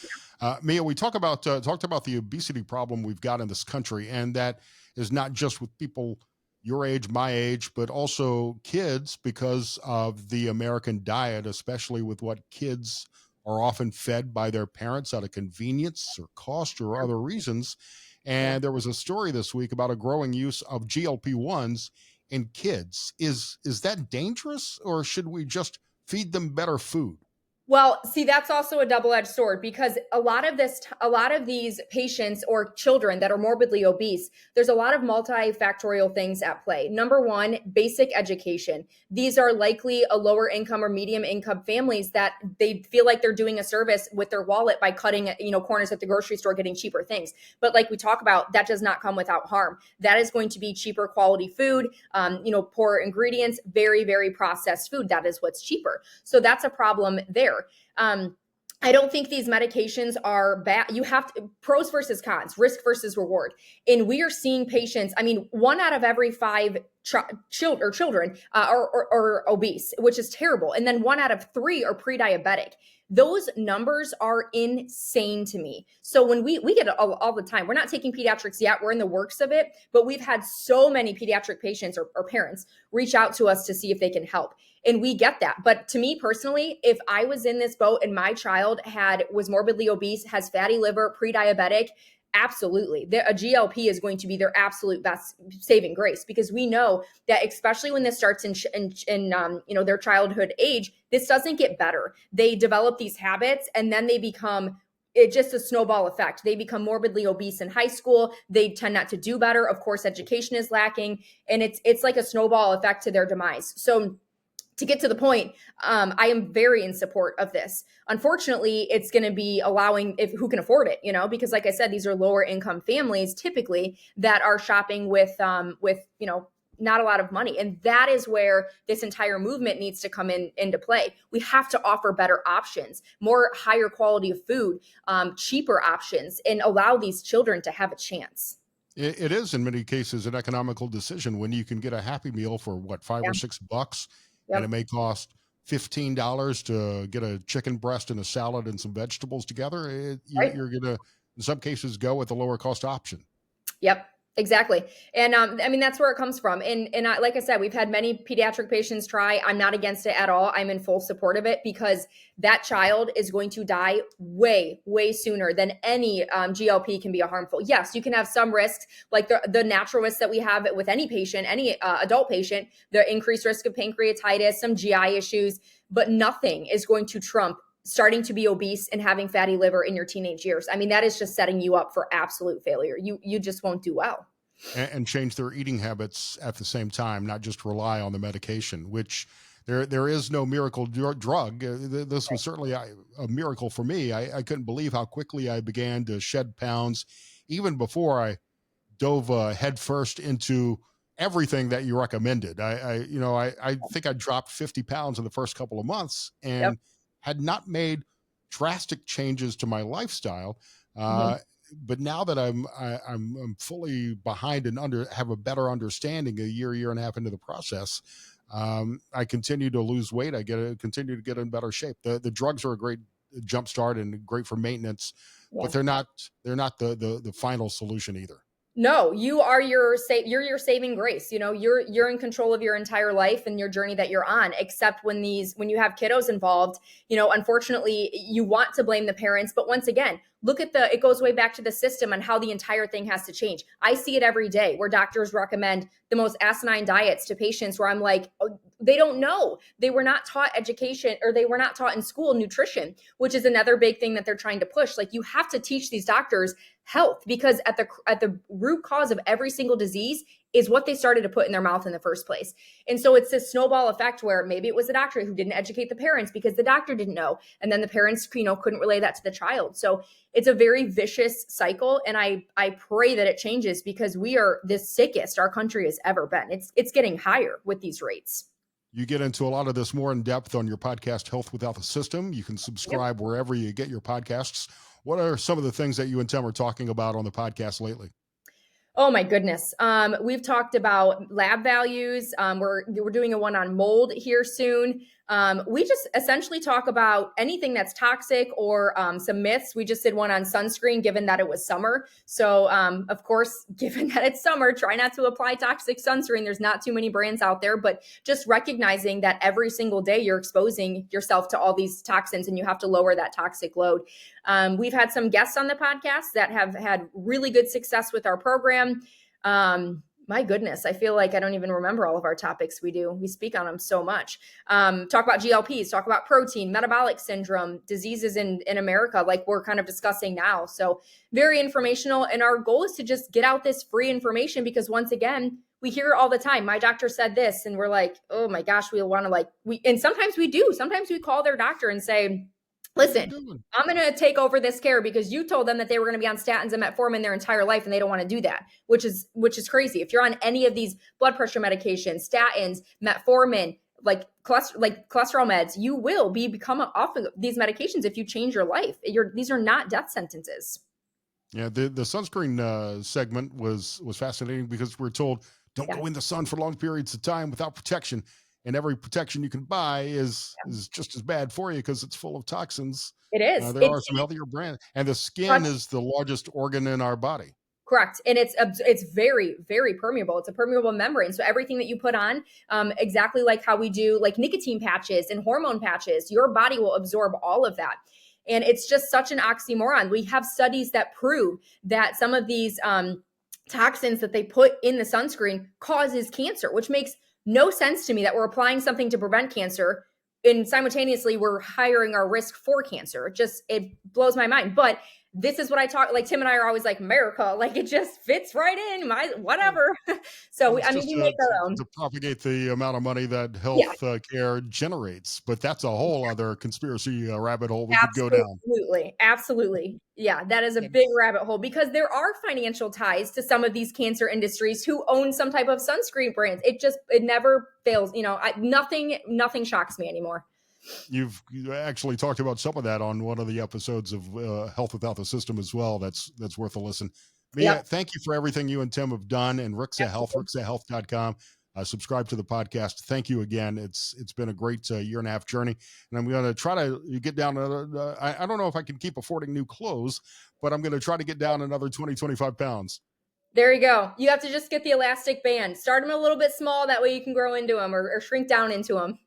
Mia, we talked about the obesity problem we've got in this country, and that is not just with people your age, my age, but also kids, because of the American diet, especially with what kids are often fed by their parents out of convenience or cost or other reasons. And there was a story this week about a growing use of GLP-1s in kids. Is that dangerous, or should we just feed them better food? Well, see, that's also a double-edged sword, because a lot of these patients or children that are morbidly obese, there's a lot of multifactorial things at play. Number one, basic education. These are likely a lower income or medium income families that they feel like they're doing a service with their wallet by cutting, corners at the grocery store, getting cheaper things. But like we talk about, that does not come without harm. That is going to be cheaper quality food, poor ingredients, very, very processed food. That is what's cheaper. So that's a problem there. I don't think these medications are bad. You have to, pros versus cons, risk versus reward. And we are seeing patients, I mean, 1 out of every 5 children are obese, which is terrible. And then 1 out of 3 are pre-diabetic. Those numbers are insane to me. So when we get it all the time, we're not taking pediatrics yet, we're in the works of it, but we've had so many pediatric patients or parents reach out to us to see if they can help. And we get that. But to me personally, if I was in this boat and my child was morbidly obese, has fatty liver, pre-diabetic, absolutely. A GLP is going to be their absolute best saving grace, because we know that, especially when this starts in their childhood age, this doesn't get better. They develop these habits, and then they become, it's just a snowball effect. They become morbidly obese in high school. They tend not to do better. Of course, education is lacking, and it's like a snowball effect to their demise. So to get to the point, I am very in support of this. Unfortunately, it's going to be allowing who can afford it, because like I said, these are lower income families typically that are shopping with not a lot of money. And that is where this entire movement needs to come into play. We have to offer better options, more higher quality of food, cheaper options, and allow these children to have a chance. It is in many cases an economical decision when you can get a Happy Meal for what, $5 or $6, and it may cost $15 to get a chicken breast and a salad and some vegetables together. You're going to, in some cases, go with the lower cost option. Yep. Exactly. And that's where it comes from. And like I said, we've had many pediatric patients try. I'm not against it at all. I'm in full support of it, because that child is going to die way, way sooner than any GLP can be harmful. Yes, you can have some risks, like the natural risks that we have with any patient, any adult patient, the increased risk of pancreatitis, some GI issues, but nothing is going to trump starting to be obese and having fatty liver in your teenage years. I mean, that is just setting you up for absolute failure. You just won't do well. And change their eating habits at the same time, not just rely on the medication, which there is no miracle drug. This was certainly a miracle for me. I couldn't believe how quickly I began to shed pounds, even before I dove headfirst into everything that you recommended. I think I dropped 50 pounds in the first couple of months, and had not made drastic changes to my lifestyle. But now that I'm fully behind and have a better understanding a year and a half into the process, I continue to lose weight. I continue to get in better shape. The drugs are a great jumpstart and great for maintenance, but they're not the final solution either. No, you're your saving grace. You're in control of your entire life and your journey that you're on, except when you have kiddos involved, unfortunately you want to blame the parents. But once again, it goes way back to the system and how the entire thing has to change. I see it every day where doctors recommend the most asinine diets to patients where I'm like, oh, they don't know. They were not taught education, or they were not taught in school nutrition, which is another big thing that they're trying to push. Like, you have to teach these doctors health, because at the root cause of every single disease is what they started to put in their mouth in the first place. And so it's this snowball effect where maybe it was the doctor who didn't educate the parents because the doctor didn't know, and then the parents couldn't relay that to the child. So it's a very vicious cycle, and I pray that it changes, because we are the sickest our country has ever been. It's getting higher with these rates. You get into a lot of this more in depth on your podcast, Health Without the System. You can subscribe wherever you get your podcasts. What are some of the things that you and Tim are talking about on the podcast lately? Oh my goodness. We've talked about lab values. We're doing a one on mold here soon. We just essentially talk about anything that's toxic, or some myths. We just did one on sunscreen, given that it was summer. So, of course, given that it's summer, try not to apply toxic sunscreen. There's not too many brands out there, but just recognizing that every single day you're exposing yourself to all these toxins, and you have to lower that toxic load. We've had some guests on the podcast that have had really good success with our program. My goodness, I feel like I don't even remember all of our topics we do. We speak on them so much. Talk about GLPs, talk about protein, metabolic syndrome, diseases in America, like we're kind of discussing now. So very informational. And our goal is to just get out this free information, because once again, we hear it all the time. My doctor said this, and we're like, oh my gosh, we want to and sometimes we do. Sometimes we call their doctor and say, listen, I'm going to take over this care because you told them that they were going to be on statins and metformin their entire life, and they don't want to do that, which is crazy. If you're on any of these blood pressure medications, statins, metformin, like cholesterol meds, you will become off of these medications if you change your life. These are not death sentences. Yeah, the sunscreen segment was fascinating, because we're told don't go in the sun for long periods of time without protection. And every protection you can buy is just as bad for you, because it's full of toxins. It is. There are some healthier brands, and the skin is the largest organ in our body. Correct. And it's very, very permeable. It's a permeable membrane. So everything that you put on, exactly like how we do like nicotine patches and hormone patches, your body will absorb all of that. And it's just such an oxymoron. We have studies that prove that some of these toxins that they put in the sunscreen causes cancer, which makes no sense to me, that we're applying something to prevent cancer and simultaneously we're hiring our risk for cancer. It blows my mind. But this is what I talk, like Tim and I are always like, America, like it just fits right in, whatever. So we make our own. To propagate the amount of money that health care generates. But that's a whole other conspiracy rabbit hole we could go down. Absolutely. Yeah, that is a big rabbit hole, because there are financial ties to some of these cancer industries who own some type of sunscreen brands. It never fails. Nothing shocks me anymore. You actually talked about some of that on one of the episodes of Health Without the System as well. That's worth a listen. Mia, thank you for everything you and Tim have done. And Rixa Health, rixahealth.com. Subscribe to the podcast. Thank you again. It's been a great year and a half journey. And I'm going to try to get down. I don't know if I can keep affording new clothes, but I'm going to try to get down another 20, 25 pounds. There you go. You have to just get the elastic band. Start them a little bit small. That way you can grow into them or shrink down into them.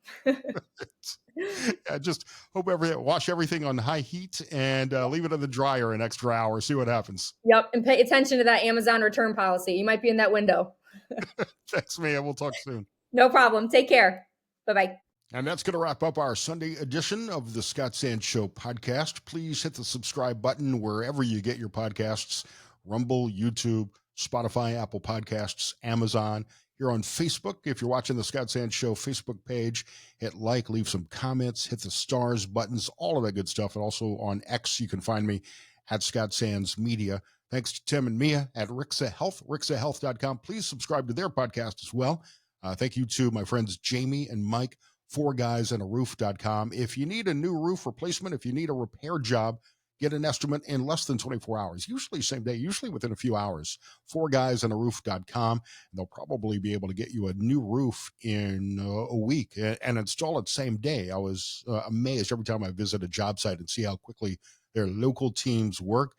I just hope wash everything on high heat and leave it in the dryer an extra hour. See what happens. Yep. And pay attention to that Amazon return policy. You might be in that window. Thanks, Mia. We'll talk soon. No problem. Take care. Bye-bye. And that's going to wrap up our Sunday edition of the Scott Sands Show podcast. Please hit the subscribe button wherever you get your podcasts: Rumble, YouTube, Spotify, Apple Podcasts, Amazon. Here on Facebook, if you're watching the Scott Sands Show Facebook page, hit like, leave some comments, hit the stars buttons, all of that good stuff. And also on X, you can find me at Scott Sands Media. Thanks to Tim and Mia at Rixa Health, rixahealth.com. Please subscribe to their podcast as well. Thank you to my friends Jamie and Mike, 4guysandaroof.com. If you need a new roof replacement, if you need a repair job, get an estimate in less than 24 hours, usually same day, usually within a few hours. 4guysandaroof.com, and they'll probably be able to get you a new roof in a week and install it same day. I was amazed every time I visit a job site and see how quickly their local teams work.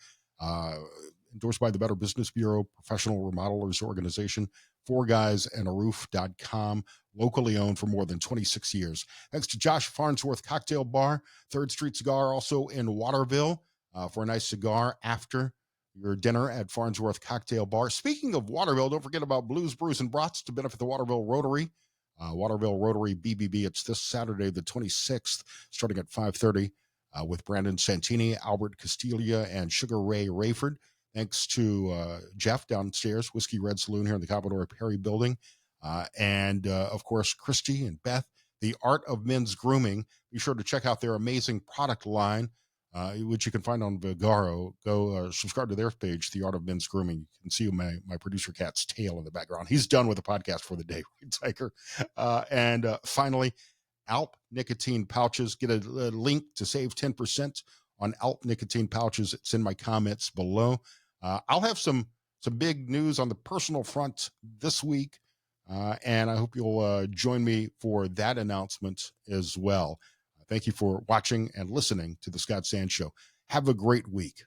endorsed by the Better Business Bureau, Professional Remodelers Organization, 4guysandaroof.com, locally owned for more than 26 years. Thanks to Josh Farnsworth Cocktail Bar, 3rd Street Cigar, also in Waterville, for a nice cigar after your dinner at Farnsworth Cocktail Bar. Speaking of Waterville, don't forget about Blues, Brews, and Brats to benefit the Waterville Rotary. Waterville Rotary BBB. It's this Saturday, the 26th, starting at 5:30, with Brandon Santini, Albert Castilla, and Sugar Ray Rayford. Thanks to Jeff downstairs, Whiskey Red Saloon here in the Commodore Perry building. And of course, Christy and Beth, The Art of Men's Grooming. Be sure to check out their amazing product line, which you can find on Vigaro. Go subscribe to their page, The Art of Men's Grooming. You can see my producer cat's tail in the background. He's done with the podcast for the day, Tiger. And finally, Alp nicotine pouches. Get a link to save 10% on Alp nicotine pouches. It's in my comments below. I'll have some big news on the personal front this week, and I hope you'll join me for that announcement as well. Thank you for watching and listening to The Scott Sands Show. Have a great week.